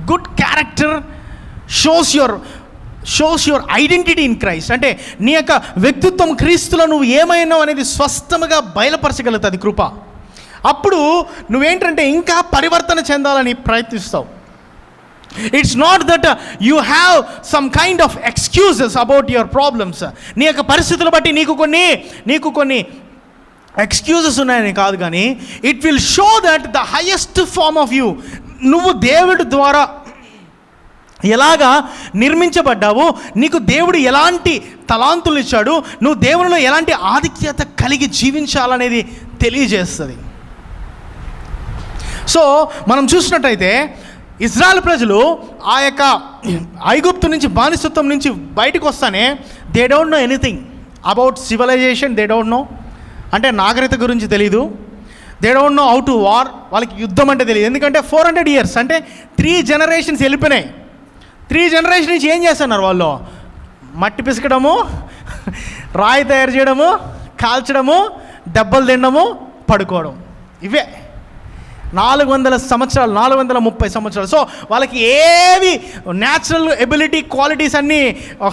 good character, shows your identity in Christ. అంటే నీ యొక్క వ్యక్తిత్వం క్రీస్తులో నువ్వు ఏమైనావు అనేది స్పష్టంగా బయలుపరచగలుగుతుంది కృప. అప్పుడు నువ్వేంటంటే ఇంకా పరివర్తన చెందాలని ప్రయత్నిస్తావు. It's not that you have some kind of excuses about your problems. నీ యొక్క పరిస్థితులు బట్టి నీకు కొన్ని ఎక్స్క్యూజెస్ ఉన్నాయని కాదు, కానీ it will show that the highest form of you, నువ్వు దేవుడి ద్వారా ఎలాగా నిర్మించబడ్డావు, నీకు దేవుడు ఎలాంటి తలాంతులు ఇచ్చాడు, నువ్వు దేవునిలో ఎలాంటి ఆధిక్యత కలిగి జీవించాలనేది తెలియజేస్తుంది. సో మనం చూసినట్టయితే ఇజ్రాయెల్ ప్రజలు ఆ యొక్క ఐగుప్తు నుంచి, బానిసత్వం నుంచి బయటకు వస్తానే they don't know anything about civilization. They don't know, అంటే నాగరికత గురించి తెలీదు. They don't know how to war. వాళ్ళకి యుద్ధం అంటే తెలియదు. ఎందుకంటే 400 years అంటే 3 generations వెళ్ళిపోయినాయి. 3 generations నుంచి ఏం చేస్తున్నారు వాళ్ళు? మట్టి పిసకడము, రాయి తయారు చేయడము, కాల్చడము, దెబ్బలు తినడము, పడుకోవడం, ఇవే 400 సంవత్సరాలు, 430 సంవత్సరాలు. సో వాళ్ళకి ఏవి న్యాచురల్ ఎబిలిటీ, క్వాలిటీస్ అన్నీ,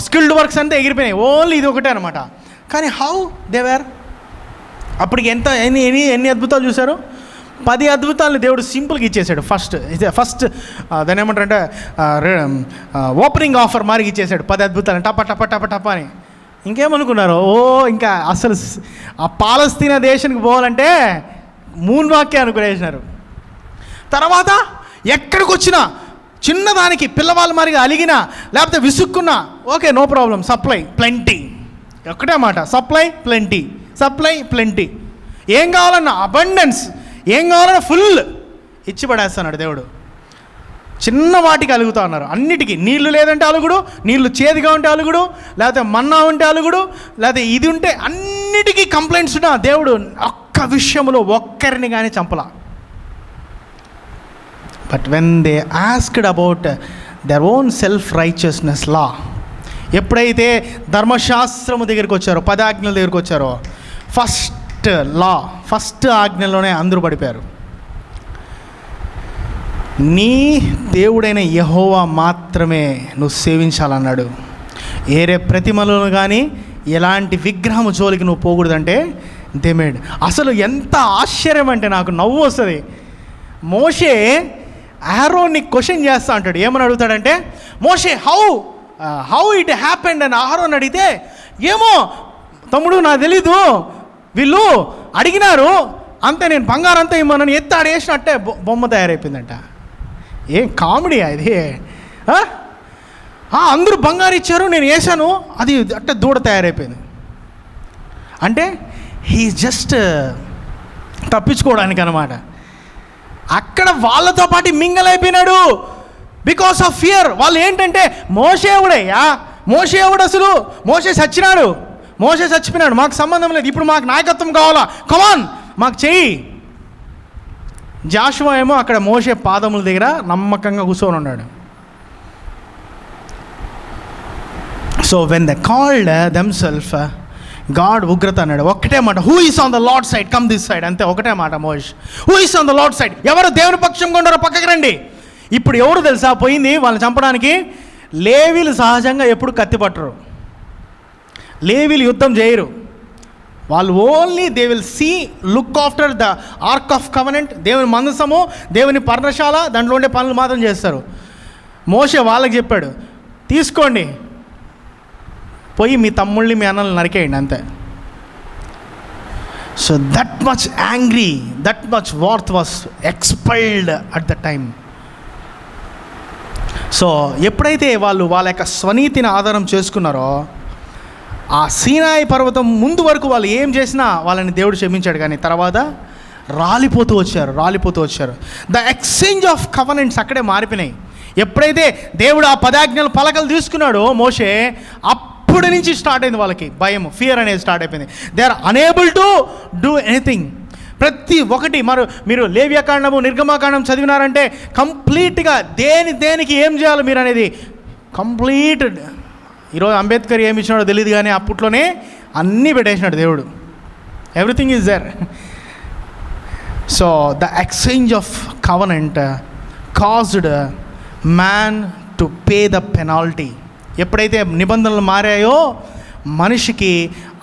స్కిల్డ్ వర్క్స్ అంతా ఎగిరిపోయినాయి. ఓన్లీ ఇది ఒకటే అనమాట. కానీ హౌ దే వేర్? అప్పటికి ఎన్ని అద్భుతాలు చూశారు? 10 అద్భుతాలను దేవుడు సింపుల్గా ఇచ్చేసాడు. ఫస్ట్ దాన్ని ఏమంటారంటే ఓపెనింగ్ ఆఫర్ మారికి ఇచ్చేసాడు. 10 అద్భుతాలు టప టప టప టప అని. ఇంకేమనుకున్నారు? ఇంకా అసలు ఆ పాలస్తీనా దేశానికి పోవాలంటే మూన్ వాక్యే అనుకునేసినారు. తర్వాత ఎక్కడికి వచ్చినా చిన్నదానికి పిల్లవాళ్ళ మారిగా అలిగినా లేకపోతే విసుక్కున్నా, okay no problem, supply plenty. ఒక్కటే మాట, సప్లై ప్లెంటీ, సప్లై ప్లెంటీ. ఏం కావాలన్నా అబండెన్స్, ఏం కావాలన్నా ఫుల్ ఇచ్చి పడేస్తున్నాడు దేవుడు. చిన్న వాటికి అలుగుతా ఉన్నారు, అన్నిటికీ. నీళ్లు లేదంటే అలుగుడు, నీళ్లు చేదుగా ఉంటే అలుగుడు, లేకపోతే మన్నా ఉంటే అలుగుడు, లేకపోతే ఇది ఉంటే అన్నిటికీ కంప్లైంట్స్ ఉన్నా దేవుడు ఒక్క విషయంలో ఒక్కరిని కానీ చంపలా. But when they asked about their own self righteousness law, ఎప్పుడైతే ధర్మశాస్త్రము దగ్గరికి వచ్చారో, 10 ఆజ్ఞల దగ్గరికి వచ్చారో, ఫస్ట్ ఆజ్ఞలోనే అందరూ పడిపోయారు. నీ దేవుడైన యెహోవా మాత్రమే నువ్వు సేవించాలన్నాడు. ఏరే ప్రతిమలను కానీ ఎలాంటి విగ్రహము జోలికి నువ్వు పోకూడదంటే దే మేడ్. అసలు ఎంత ఆశ్చర్యం అంటే నాకు నవ్వు వస్తుంది. మోషే ఆరోన్ని క్వశ్చన్ చేస్తా అంటాడు. ఏమని అడుగుతాడంటే, మోషే హౌ ఇట్ హ్యాపెండ్ అని ఆరోన్ అడిగితే, ఏమో తమ్ముడు నాకు తెలీదు, వీళ్ళు అడిగినారు అంతే, నేను బంగారం అంతా ఇమ్మనని ఎత్తి ఆడేసినట్టే బొమ్మ తయారైపోయిందంట. ఏం కామెడీ అది. అందరూ బంగారు ఇచ్చారు, నేను వేసాను, అది అట్టే దూడ తయారైపోయింది. అంటే హీ జస్ట్ తప్పించుకోవడానికి అనమాట. అక్కడ వాళ్ళతో పాటు మింగల్ అయిపోయినాడు బికాస్ ఆఫ్ ఫియర్. వాళ్ళు ఏంటంటే, మోషే ఎవడు అసలు, మోషే చచ్చిపోయినాడు, మాకు సంబంధం లేదు, ఇప్పుడు మాకు నాయకత్వం కావాలా, కమాన్ మాకు చెయ్యి. జాషువా ఏమో అక్కడ మోషే పాదముల దగ్గర నమ్మకంగా కూర్చొని ఉన్నాడు. So when they called themself, God ఉగ్రత అన్నాడు. ఒకటే మాట, who is on the lord side, come this side, అంతే ఒకటే మాట mosh, who is on the lord side, ఎవరు దేవుని పక్షంగా ఉన్నారో పక్కకి రండి. ఇప్పుడు ఎవరు తెలుసా పోయింది వాళ్ళని చంపడానికి? లేవీలు సహజంగా ఎప్పుడు కత్తి పట్టరు, లేవీలు యుద్ధం చేయరు. వాళ్ళు only they will look after the ark of covenant, దేవుని మందసము, దేవుని పర్ణశాల, దాంట్లో ఉండే పనులు మాత్రం చేస్తారు. మోషే వాళ్ళకి చెప్పాడు, తీసుకోండి పోయి మీ తమ్ముళ్ళని మీ అన్నల్ని నరికేయండి అంతే. So that much angry, that much wrath was exiled at the time. So ఎప్పుడైతే వాళ్ళు వాళ్ళ యొక్క స్వనీతిని ఆధారం చేసుకున్నారో, ఆ సీనాయి పర్వతం ముందు వరకు వాళ్ళు ఏం చేసినా వాళ్ళని దేవుడు క్షమించాడు, కానీ తర్వాత రాలిపోతూ వచ్చారు. ద ఎక్స్చేంజ్ ఆఫ్ కవెనెంట్స్ అక్కడే మారిపోయినాయి. ఎప్పుడైతే దేవుడు ఆ 10 ఆజ్ఞలు పలకలు తీసుకున్నాడో మోషే, అప్పటి నుంచి స్టార్ట్ అయింది వాళ్ళకి భయం, ఫియర్ అనేది స్టార్ట్ అయిపోయింది. They are unable to do anything. ప్రతి ఒక్కటి మీరు లేవ్యకాండము, నిర్గమకాండం చదివినారంటే కంప్లీట్గా దేనికి ఏం చేయాలి మీరు అనేది కంప్లీట్. ఈరోజు అంబేద్కర్ ఏమి ఇచ్చినాడో తెలియదు, కానీ అప్పట్లోనే అన్నీ పెట్టేసినాడు దేవుడు. Everything is there. So the exchange of covenant caused man to pay the penalty. ఎప్పుడైతే నిబంధనలు మారాయో మనిషికి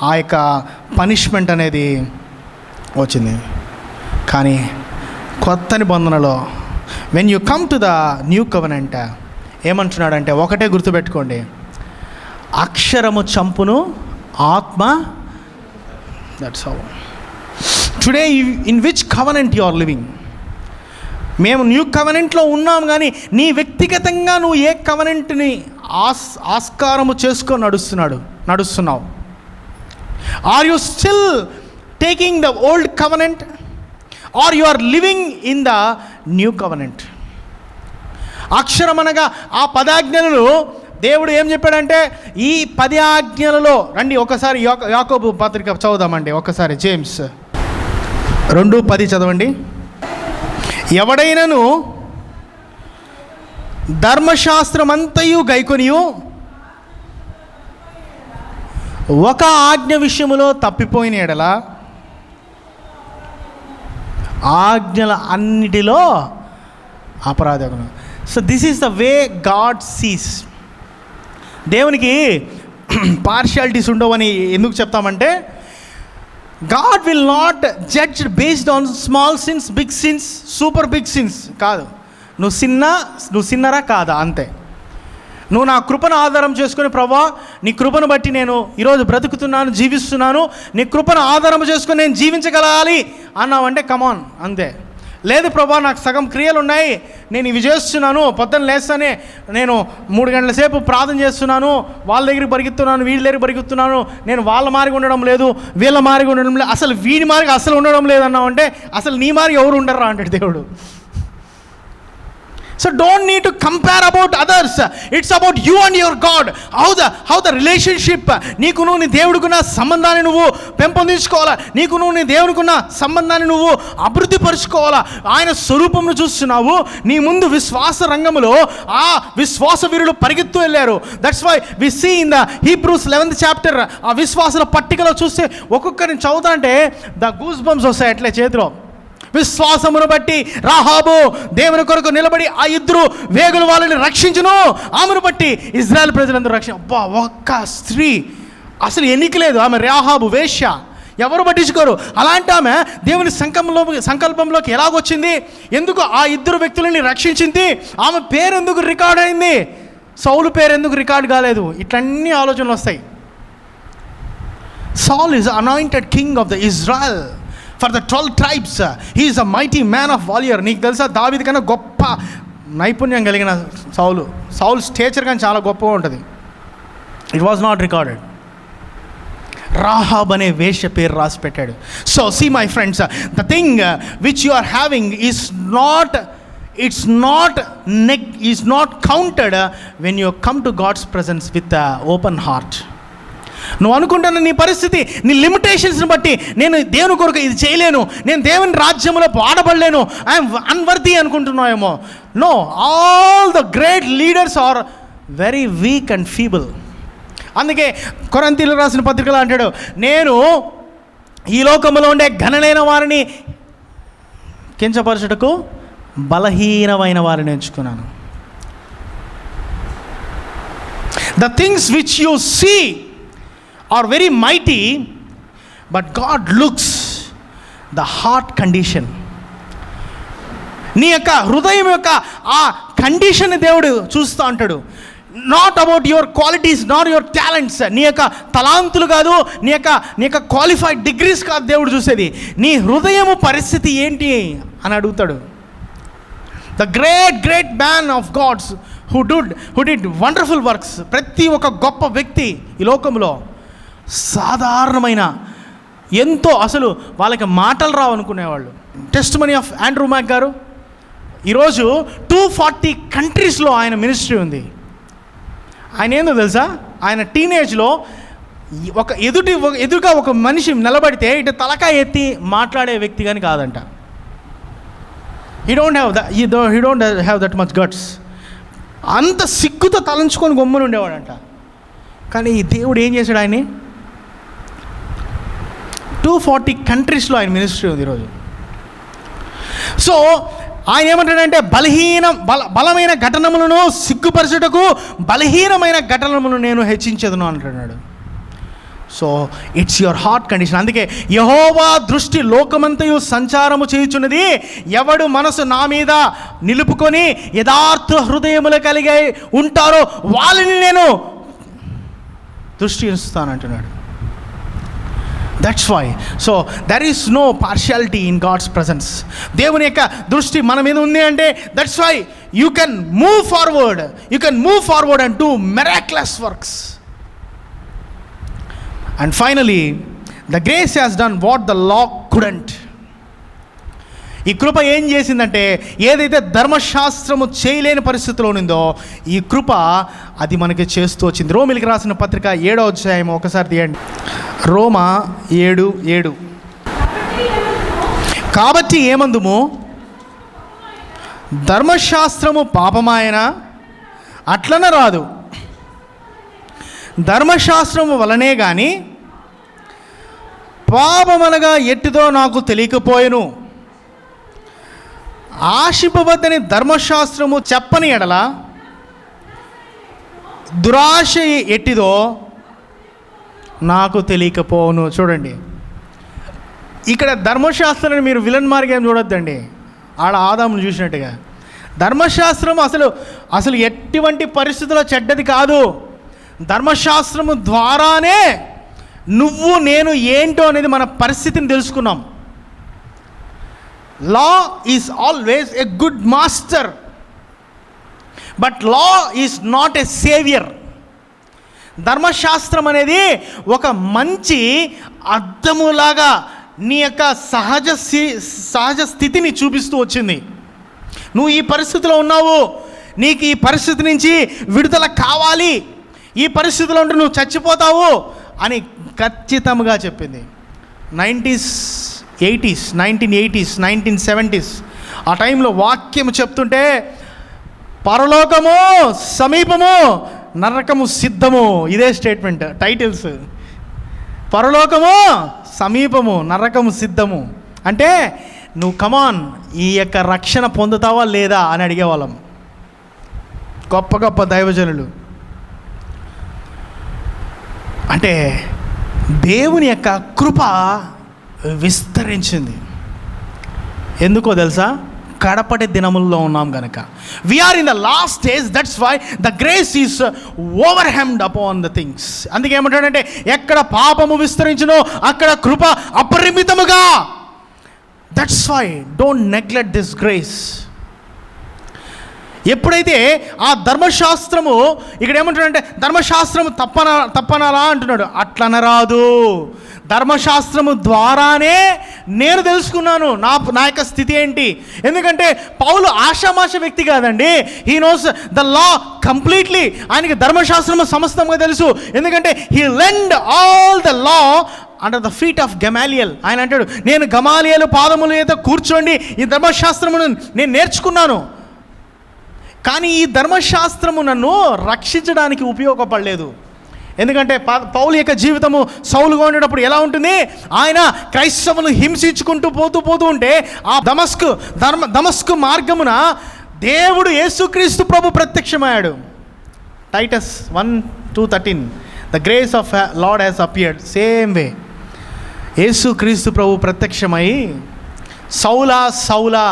ఆ యొక్క పనిష్మెంట్ అనేది వచ్చింది. కానీ కొత్త నిబంధనలో when you come to the new covenant ఏమంటున్నాడంటే, ఒకటే గుర్తుపెట్టుకోండి, అక్షరము చంపును, ఆత్మ. That's how today in which covenant you are living. మేము న్యూ కవెనెంట్లో ఉన్నాం, కానీ నీ వ్యక్తిగతంగా నువ్వు ఏ కవెనెంట్ని ఆస్కారము చేసుకొని నడుస్తున్నావు? Are you still taking the old covenant or you are living in the new covenant? అక్షరం అనగా ఆ 10 ఆజ్ఞలను దేవుడు ఏం చెప్పాడంటే, ఈ 10 ఆజ్ఞలలో రండి ఒకసారి యాకోబు పత్రిక చదువుదామండి. ఒకసారి జేమ్స్ 2:10 చదవండి. ఎవడైనను ధర్మశాస్త్రమంతయు గైకొనియు ఒక ఆజ్ఞ విషయములో తప్పిపోయిన ఎడల ఆజ్ఞల అన్నిటిలో అపరాధం. So this is the way God sees. దేవునికి పార్షియాలిటీస్ ఉండవని ఎందుకు చెప్తామంటే, God will not judge based on small sins, big sins, super big sins కాదు. నువ్వు సిన్నరా కాదా అంతే. నువ్వు నా కృపను ఆధారం చేసుకుని, ప్రభా నీ కృపను బట్టి నేను ఈరోజు బ్రతుకుతున్నాను, జీవిస్తున్నాను, నీ కృపను ఆధారం చేసుకుని నేను జీవించగలగాలి అన్నావంటే కమాన్ అంతే. లేదు ప్రభా నాకు సగం క్రియలు ఉన్నాయి, నేను ఇవి చేస్తున్నాను, పొద్దున్న లేస్తానే నేను 3 గంటల సేపు ప్రార్థన చేస్తున్నాను, వాళ్ళ దగ్గరికి పరిగెత్తున్నాను, వీళ్ళ దగ్గరికి పరిగెత్తున్నాను, నేను వాళ్ళ మారిగా ఉండడం లేదు, వీళ్ళ మారిగా ఉండడం లేదు, అసలు వీడి మారిగా అసలు ఉండడం లేదన్నావంటే అసలు నీ మారి ఎవరు ఉండరా అంటాడు దేవుడు. So don't need to compare about others. It's about you and your God. How the relationship, నీకు నువ్వు నీ దేవుడికున్న సంబంధాన్ని నువ్వు పెంపొందించుకోవాలా, నీకు నువ్వు నీ దేవుడికున్న సంబంధాన్ని నువ్వు అభివృద్ధి పరుచుకోవాలా. ఆయన స్వరూపంను చూస్తున్నావు, నీ ముందు విశ్వాస రంగంలో ఆ విశ్వాస వీరులు పరిగెత్తు వెళ్ళారు. That's why we see in the Hebrews 11th chapter ఆ విశ్వాసాల పట్టికలో చూస్తే ఒక్కొక్కరిని చదువుతా అంటే ద గూస్ బంప్స్ వస్తాయి అట్లే చేతిలో. విశ్వాసమును బట్టి రాహాబు దేవుని కొరకు నిలబడి ఆ ఇద్దరు వేగులు వాళ్ళని రక్షించును, ఆమెను బట్టి ఇజ్రాయెల్ ప్రజలందరూ అబ్బా, ఒక్క స్త్రీ అసలు ఎన్నిక లేదు, ఆమె రాహాబు వేశ్య, ఎవరు పట్టించుకోరు. అలాంటి ఆమె దేవుని సంకల్పంలోకి ఎలాగొచ్చింది, ఎందుకు ఆ ఇద్దరు వ్యక్తులని రక్షించింది, ఆమె పేరు ఎందుకు రికార్డ్ అయింది, సౌలు పేరు ఎందుకు రికార్డ్ కాలేదు, ఇట్లన్నీ ఆలోచనలు వస్తాయి. Saul is anointed king of the Israel for the 12 tribes. He is a mighty man of valor. నీకు తెలుసా, దావీదు కన్నా గొప్ప నైపుణ్యం కలిగిన సౌల్ స్టేచర్ కానీ చాలా గొప్పగా ఉంటుంది. It was not recorded. Rahab అనే వేశ్య పేరు రాసి పెట్టాడు. So see my friends, the thing which you are having is not counted when you come to God's presence with open heart. నువ్వు అనుకుంటున్న నీ పరిస్థితి, నీ లిమిటేషన్స్ని బట్టి నేను దేవుని కొరకు ఇది చేయలేను, నేను దేవుని రాజ్యంలో వాడబడలేను, ఐఎమ్ అన్వర్ది అనుకుంటున్నావేమో. No, all the great leaders are very weak and feeble. అందుకే కొరింథీయులకు రాసిన పత్రికలో అంటాడు, నేను ఈ లోకంలో ఉండే ఘనులైన వారిని కించపరచుటకు బలహీనమైన వారిని ఎంచుకున్నాను. The things which you see are very mighty, but God looks the heart condition. నీ యొక్క హృదయం యొక్క ఆ కండిషన్ దేవుడు చూస్తూ అంటాడు. Not about your qualities, not your talents, నీ యొక్క తలాంతులు కాదు, నీ యొక్క క్వాలిఫైడ్ డిగ్రీస్ కాదు దేవుడు చూసేది, నీ హృదయము పరిస్థితి ఏంటి అని అడుగుతాడు. The great man of God's who did wonderful works. ప్రతి ఒక్క గొప్ప వ్యక్తి ఈ లోకంలో సాధారణమైన, ఎంతో అసలు వాళ్ళకి మాటలు రావు అనుకునేవాళ్ళు. టెస్టిమనీ ఆఫ్ ఆండ్రూ మ్యాక్ గారు, ఈరోజు 240 కంట్రీస్లో ఆయన మినిస్ట్రీ ఉంది. ఆయన ఏందో తెలుసా, ఆయన టీనేజ్లో ఎదురుగా ఒక మనిషి నిలబడితే ఇటు తలకాయ ఎత్తి మాట్లాడే వ్యక్తి కానీ కాదంట. He don't have that much guts. అంత సిగ్గుతో తలంచుకొని గమ్మున ఉండేవాడంట. కానీ ఈ దేవుడు ఏం చేశాడు, ఆయన్ని 240 కంట్రీస్లో ఆయన మినిస్ట్రీ ఉంది ఈరోజు. సో ఆయన ఏమంటాడంటే, బలమైన ఘటనములను సిగ్గుపరచుటకు బలహీనమైన ఘటనములను నేను హెచ్చించదును అంటున్నాడు. So it's your heart condition. అందుకే యెహోవా దృష్టి లోకమంతయు సంచారము చేయుచున్నది, ఎవడు మనసు నా మీద నిలుపుకొని యథార్థ హృదయములు కలిగి ఉంటారో వాళ్ళని నేను దృష్టి ఉంచుతానంటున్నాడు. That's why. So there is no partiality in God's presence. దేవుని యొక్క దృష్టి మన మీద ఉంది అంటే that's why you can move forward and do miraculous works. And finally the grace has done what the law couldn't. ఈ కృప ఏం చేసిందంటే, ఏదైతే ధర్మశాస్త్రము చేయలేని పరిస్థితిలో ఉందో ఈ కృప అది మనకి చేస్తూ వచ్చింది. రోమిలికి రాసిన పత్రిక 7వ అధ్యాయం ఒకసారి తీయండి. రోమా 7:7. కాబట్టి ఏమందుము, ధర్మశాస్త్రము పాపమాయన అట్లన రాదు, ధర్మశాస్త్రము వలనే కానీ పాపమనగా ఎట్టిదో నాకు తెలియకపోయెను. ఆశింపవద్దని ధర్మశాస్త్రము చెప్పని ఎడల దురాశ ఎట్టిదో నాకు తెలియకపోను. చూడండి, ఇక్కడ ధర్మశాస్త్రాన్ని మీరు విలన్ మార్గం చూడొద్దండి. ఆడ ఆదామును చూసినట్టుగా ధర్మశాస్త్రం అసలు ఎటువంటి పరిస్థితుల్లో చెడ్డది కాదు. ధర్మశాస్త్రము ద్వారానే నువ్వు నేను ఏంటో అనేది మన పరిస్థితిని తెలుసుకున్నాం. Law is always a good master, but law is not a savior. ధర్మశాస్త్రం అనేది ఒక మంచి అద్దములాగా నీ యొక్క సహజ స్థితిని చూపిస్తూ వచ్చింది. నువ్వు ఈ పరిస్థితిలో ఉన్నావు, నీకు ఈ పరిస్థితి నుంచి విడుదల కావాలి, ఈ పరిస్థితిలో ఉంటే నువ్వు చచ్చిపోతావు అని ఖచ్చితంగా చెప్పింది. 1980s, 1970s ఆ టైంలో వాక్యం చెప్తుంటే, పరలోకము సమీపము, నరకము సిద్ధము, ఇదే స్టేట్మెంట్ టైటిల్స్. పరలోకము సమీపము, నరకము సిద్ధము అంటే నువ్వు కమాన్ ఈ యొక్క రక్షణ పొందుతావా లేదా అని అడిగేవాళ్ళం. గొప్ప గొప్ప దైవజనులు. అంటే దేవుని యొక్క కృప విస్తరించింది. ఎందుకో తెలుసా? కడపటి దినముల్లో ఉన్నాం కనుక. We're in the last days, that's why the grace is overwhelmed upon the things. అందుకే ఏమంటాడంటే ఎక్కడ పాపము విస్తరించునో అక్కడ కృప అపరిమితముగా. That's why don't neglect this grace. ఎప్పుడైతే ఆ ధర్మశాస్త్రము, ఇక్కడ ఏమంటాడంటే ధర్మశాస్త్రము తప్పనలా అంటున్నాడు. అట్లనరాదు. ధర్మశాస్త్రము ద్వారానే నేను తెలుసుకున్నాను నా యొక్క స్థితి ఏంటి. ఎందుకంటే పౌలు ఆషామాష వ్యక్తి కాదండి. He knows the law completely. ఆయనకి ధర్మశాస్త్రము సమస్తంగా తెలుసు. ఎందుకంటే he learned all the law under the feet of Gamaliel. ఆయన అంటాడు, నేను గమాలియలు పాదముల మీద కూర్చోండి ఈ ధర్మశాస్త్రమును నేను నేర్చుకున్నాను. కానీ ఈ ధర్మశాస్త్రము నన్ను రక్షించడానికి ఉపయోగపడలేదు. ఎందుకంటే పౌలు యొక్క జీవితము సౌలుగా ఉండేటప్పుడు ఎలా ఉంటుంది? ఆయన క్రైస్తవులు హింసించుకుంటూ పోతూ ఉంటే ఆ దమస్కు మార్గమున దేవుడు యేసుక్రీస్తు ప్రభు ప్రత్యక్షమయ్యాడు. Titus 1:2-13 the grace of lord has appeared. Same way యేసుక్రీస్తు ప్రభు ప్రత్యక్షమై సౌలా సౌలా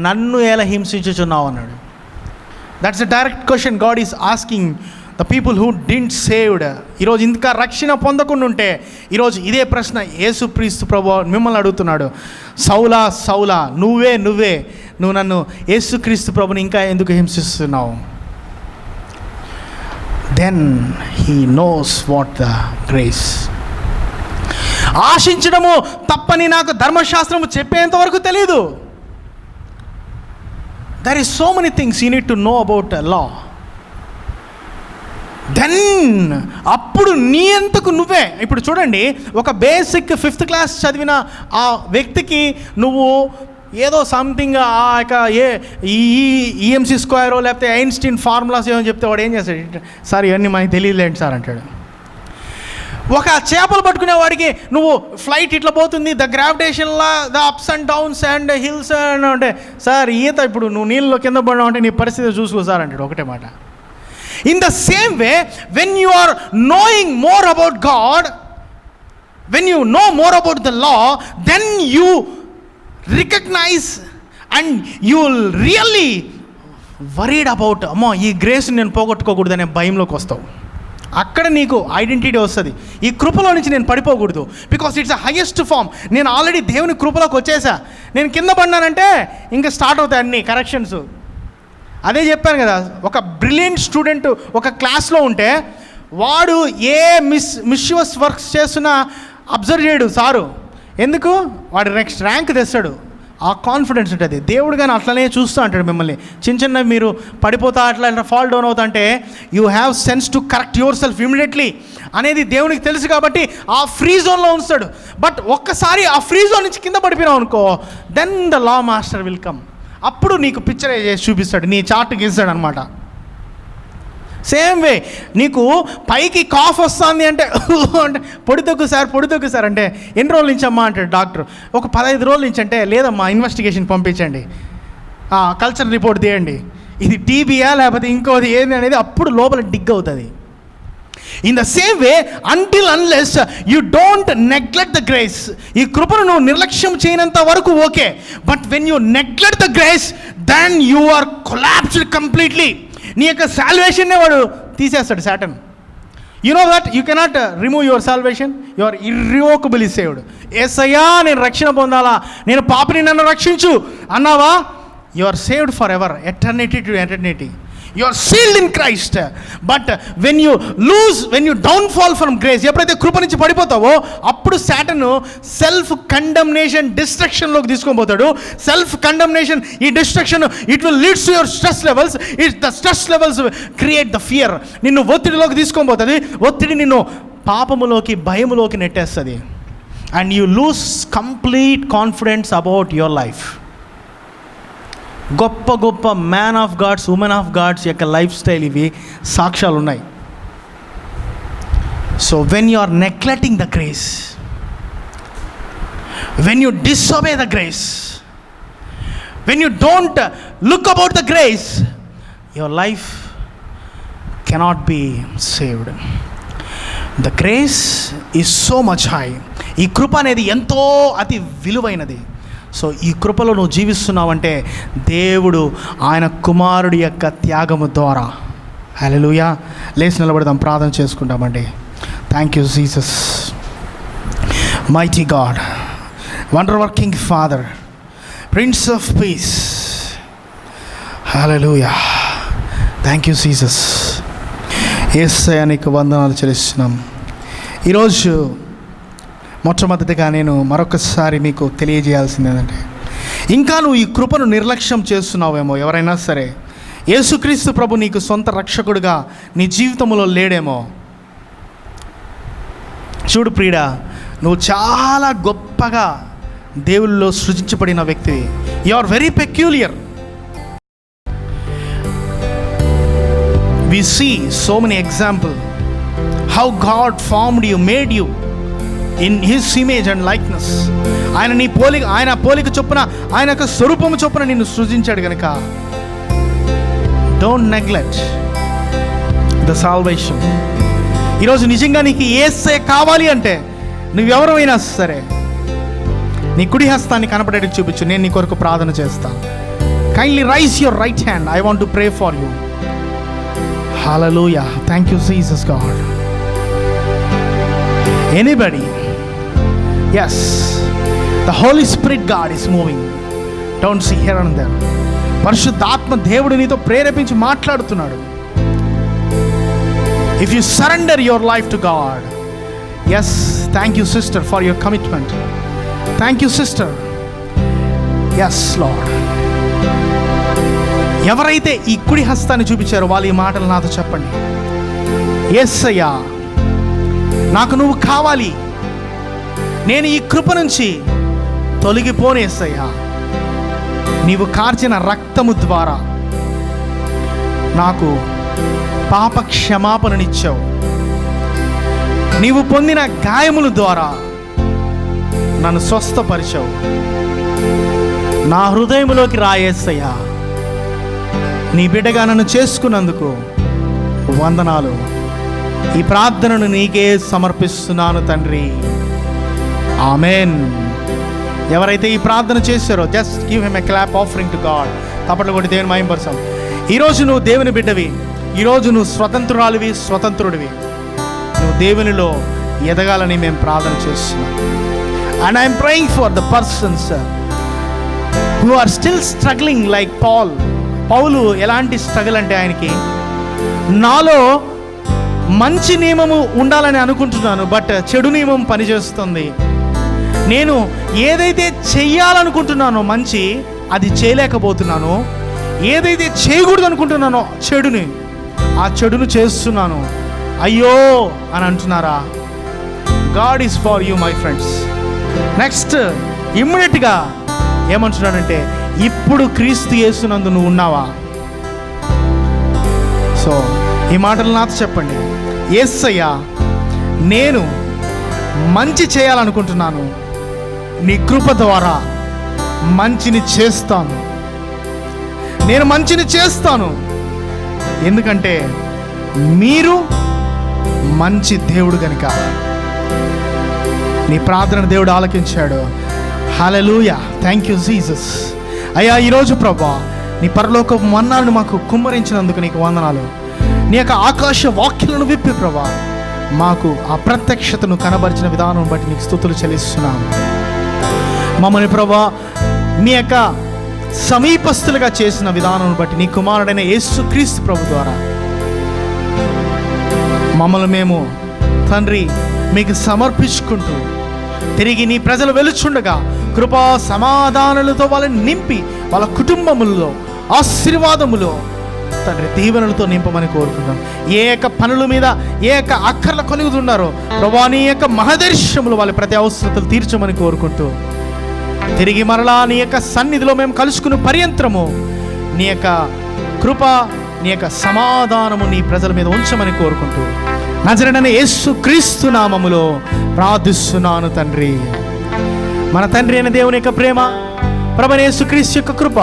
నన్ను ఎలా హింసించుచున్నావు అన్నాడు. That's a direct question God is asking the people who didn't saved. ఈరోజు ఇంకా రక్షణ పొందకుండా ఉంటే ఈరోజు ఇదే ప్రశ్న యేసుక్రీస్తు ప్రభు మిమ్మల్ని అడుగుతున్నాడు. సౌలా సౌలా నువ్వు నన్ను యేసుక్రీస్తు ప్రభుని ఇంకా ఎందుకు హింసిస్తున్నావు? Then he knows what the grace. ఆశించడము తప్పని నాకు ధర్మశాస్త్రము చెప్పేంత వరకు తెలీదు. There is so many things you need to know about law. Then అప్పుడు నీ అంతకు నువ్వే. ఇప్పుడు చూడండి, ఒక బేసిక్ 5th క్లాస్ చదివిన ఆ వ్యక్తికి నువ్వు ఏదో సంథింగ్ ఆ యొక్క ఈఎంసీ స్క్వేరో లేకపోతే ఐన్స్టీన్ ఫార్ములాస్ ఏమో చెప్తే వాడు ఏం చేస్తాడు? సార్ ఇవన్నీ మనకి తెలియలేండి సార్ అంటాడు. ఒక చేపలు పట్టుకునే వాడికి నువ్వు ఫ్లైట్ ఇట్లా పోతుంది, ద గ్రావిటేషన్లా the ups and downs and hills అని అంటే, సార్ ఈత ఇప్పుడు నువ్వు నీళ్ళలో కింద పడినావు అంటే నీ పరిస్థితి చూసుకో సార్ అంటాడు. ఒకటే మాట. In the same way when you are knowing more about God, when you know more about the law, then you recognize and you will really worried about, అమ్మో ఈ గ్రేస్ నేను పోగొట్టుకోకూడదనే భయంలోకి వస్తావు. అక్కడ నీకు ఐడెంటిటీ వస్తుంది. ఈ కృపలో నుంచి నేను పడిపోకూడదు. Because it's a highest form. నేను ఆల్రెడీ దేవుని కృపలోకి వచ్చేసా. నేను కింద పడినానంటే ఇంకా స్టార్ట్ అవుతాయి అన్ని కరెక్షన్స్. అదే చెప్పాను కదా, ఒక బ్రిలియంట్ స్టూడెంట్ ఒక క్లాస్లో ఉంటే వాడు ఏ మిస్యూస్ వర్క్స్ చేస్తున్నా అబ్జర్వ్ చేయడు సారు. ఎందుకు? వాడు నెక్స్ట్ ర్యాంక్ తెస్తాడు. ఆ కాన్ఫిడెన్స్ ఉంటుంది. దేవుడు కానీ అట్లనే చూస్తూ అంటాడు మిమ్మల్ని. చిన్న మీరు పడిపోతా అట్లా ఫాల్ డౌన్ అవుతా అంటే you have sense to correct your self immediately అనేది దేవునికి తెలుసు కాబట్టి ఆ ఫ్రీ జోన్లో ఉంచుతాడు. బట్ ఒక్కసారి ఆ ఫ్రీ జోన్ నుంచి కింద పడిపోయినావు అనుకో, then the law master will come. అప్పుడు నీకు పిక్చర్ చేసి చూపిస్తాడు, నీ చార్ట్ గీస్తాడు అనమాట. సేమ్ వే నీకు పైకి కాఫ్ వస్తుంది అంటే అంటే పొడి తగ్గు సార్ అంటే ఎన్ని రోజుల నుంచి అమ్మా అంటాడు డాక్టర్. ఒక 15 రోజుల నుంచి అంటే లేదమ్మా ఇన్వెస్టిగేషన్ పంపించండి, కల్చర్ రిపోర్ట్ తీయండి, ఇది టీబీయా లేకపోతే ఇంకోది ఏంది అనేది అప్పుడు లోపల డిగ్ అవుతుంది. In the same way until unless you don't neglect the grace. ఈ కృపను నువ్వు నిర్లక్ష్యం చేయనంత వరకు okay. But when you neglect the grace then you are collapsed completely. నీ యొక్క సాల్వేషన్నే వాడు తీసేస్తాడు Satan. You know that you cannot remove your salvation. You are irrevocably saved. యేసయ్యా నేను రక్షణ పొందాలా, నేను పాపిని నన్ను రక్షించు అన్నావా, you are saved for ever, eternity to eternity. You are sealed in Christ. But when you downfall from grace, ఎప్పుడైతే కృప నుంచి పడిపోతావో అప్పుడు సాటన్ సెల్ఫ్ కండమ్నేషన్ డిస్ట్రక్షన్లోకి తీసుకొని పోతాడు. సెల్ఫ్ కండమ్నేషన్, ఈ destruction it will leads to your stress levels. The stress levels create the fear. నిన్ను ఒత్తిడిలోకి తీసుకొని పోతుంది. ఒత్తిడి నిన్ను పాపములోకి భయములోకి నెట్టేస్తుంది. And you lose complete confidence about your life. గొప్ప గొప్ప man of gods, women of gods యొక్క లైఫ్ స్టైల్ ఇవి సాక్ష్యాలు ఉన్నాయి. So when you are neglecting the grace, when you disobey the grace, when you don't look about the grace, your life cannot be saved. The grace is so much high. ఈ కృప అనేది ఎంతో అతి విలువైనది. So ఈ కృపలో నువ్వు జీవిస్తున్నావంటే దేవుడు ఆయన కుమారుడి యొక్క త్యాగము ద్వారా. హల్లెలూయా. లేచి నిలబడదాం, ప్రార్థన చేసుకుంటామండి. Thank you Jesus, mighty God, wonder working father, prince of peace. Hallelujah. Thank you Jesus. యేసయ్యా నీకు వందనాలు చెల్లిస్తున్నాం. ఈరోజు మొట్టమొదటిగా నేను మరొకసారి మీకు తెలియజేయాల్సింది ఏంటంటే, ఇంకా నువ్వు ఈ కృపను నిర్లక్ష్యం చేస్తున్నావేమో. ఎవరైనా సరే యేసుక్రీస్తు ప్రభు నీకు సొంత రక్షకుడిగా నీ జీవితంలో లేడేమో. చూడు ప్రియుడా, నువ్వు చాలా గొప్పగా దేవుల్లో సృజించబడిన వ్యక్తివి. You are very peculiar. We see so many examples how God formed you, made you in His image and likeness. ఆయన పోలిక చొప్పున, ఆయన యొక్క స్వరూపము చొప్పున నిన్ను సృజించాడు కనుక డోంట్ నెగ్లెక్ట్ ద సాల్వేషన్. ఈరోజు నిజంగా నీకు యేసయ్య కావాలి అంటే నువ్వెవరైనా సరే నీ కుడి హస్తాన్ని కనపడేట్టు చూపించు. నేను నీ కొరకు ప్రార్థన చేస్తాను. Kindly rise your right hand. I want to pray for you. Hallelujah. Thank you, Jesus God. Anybody? Yes. The Holy Spirit God is moving. Don't see here and there. పరిశుద్ధాత్మ దేవుడు నీతో ప్రేరేపించి మాట్లాడుతున్నాడు. If you surrender your life to God. Yes. Thank you, sister, for your commitment. Thank you, sister. Yes, Lord. ఎవరైతే ఈ కుడి హస్తాన్ని చూపించారో వాళ్ళు ఈ మాటలు నాతో చెప్పండి. యేసయ్యా, నాకు నువ్వు కావాలి. నేను ఈ కృప నుంచి తొలగిపోను యేసయ్యా. నీవు కార్చిన రక్తము ద్వారా నాకు పాప క్షమాపణనిచ్చావు. నీవు పొందిన గాయముల ద్వారా నన్ను స్వస్థపరిచావు. నా హృదయంలోకి రా యేసయ్యా. నీ బిడ్డగా నన్ను చేసుకున్నందుకు వందనాలు. ఈ ప్రార్థనను నీకే సమర్పిస్తున్నాను తండ్రి. ఆమెన్. ఎవరైతే ఈ ప్రార్థన చేశారో just give him a clap offering to God. తప్పట్లు కొట్టి దేవుని మహిమపరచాం. ఈరోజు నువ్వు దేవుని బిడ్డవి. ఈరోజు నువ్వు స్వతంత్రురాలివి, స్వతంత్రుడివి. నువ్వు దేవునిలో ఎదగాలని మేము ప్రార్థన చేస్తున్నాం. And I'm praying for the persons who are still struggling like Paul. Paul ఎలాంటి స్ట్రగుల్ అంటే, ఆయనకి నాలో మంచి నియమము ఉండాలని అనుకుంటున్నాను, బట్ చెడు నియమం పనిచేస్తుంది. నేను ఏదైతే చెయ్యాలనుకుంటున్నానో మంచి, అది చేయలేకపోతున్నాను. ఏదైతే చేయకూడదు అనుకుంటున్నానో ఆ చెడును చేస్తున్నాను. అయ్యో అని అంటున్నారా? God is for you my friends. Next ఇమ్మీడియట్గా ఏమంటున్నాడంటే, ఇప్పుడు క్రీస్తు యేసునందు నువ్వు ఉన్నావా? సో ఈ మాటలు నాతో చెప్పండి. యేసయ్యా, నేను మంచి చేయాలనుకుంటున్నాను. నీ కృప ద్వారా మంచిని చేస్తాను. నేను మంచిని చేస్తాను. ఎందుకంటే మీరు మంచి దేవుడు కనుక. నీ ప్రార్థన దేవుడు ఆలకించాడు. హల్లెలూయా. Thank you Jesus. అయ్యా, ఈరోజు ప్రభా నీ పరలోక మన్నాలను మాకు కుమ్మరించినందుకు నీకు వందనాలు. నీ యొక్క ఆకాశ వాక్యాలను విప్పి ప్రభా మాకు ఆ ప్రత్యక్షతను కనబరిచిన విధానం బట్టి నీకు స్తుతులు చెల్లిస్తున్నాను. మమ్మల్ని ప్రభా నీ యొక్క సమీపస్తులుగా చేసిన విధానం బట్టి నీ కుమారుడైన యేసుక్రీస్తు ప్రభు ద్వారా మమ్మల్ని మేము తండ్రి మీకు సమర్పించుకుంటూ తిరిగి నీ ప్రజలు వెలుచుండగా కృపా సమాధానాలతో వాళ్ళని నింపి వాళ్ళ కుటుంబములలో ఆశీర్వాదములో తండ్రి దీవెనలతో నింపమని కోరుకుంటాం. ఏ యొక్క పనుల మీద ఏ యొక్క అక్కర్లు కలుగుతున్నారో ప్రభా నీ యొక్క మహదర్శములు వాళ్ళ ప్రతి అవసరతలు తీర్చమని కోరుకుంటూ తిరిగి మరలా నీ యొక్క సన్నిధిలో మేము కలుసుకున్న పర్యంతరము నీ యొక్క కృప నీ యొక్క సమాధానము నీ ప్రజల మీద ఉంచమని కోరుకుంటూ నజరేయుడైన యేసుక్రీస్తు నామములో ప్రార్థిస్తున్నాను తండ్రి. మన తండ్రి అయిన దేవుని యొక్క ప్రేమ, ప్రభువైన యేసుక్రీస్తు యొక్క కృప,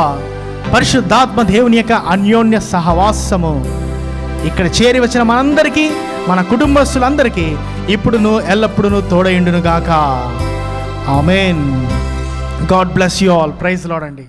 పరిశుద్ధాత్మ దేవుని యొక్క అన్యోన్య సహవాసము ఇక్కడ చేరి వచ్చిన మనందరికీ, మన కుటుంబస్తులందరికీ ఇప్పుడును ఎల్లప్పుడూ తోడయుండును గాక. Amen. God bless you all. Praise Lord అండి.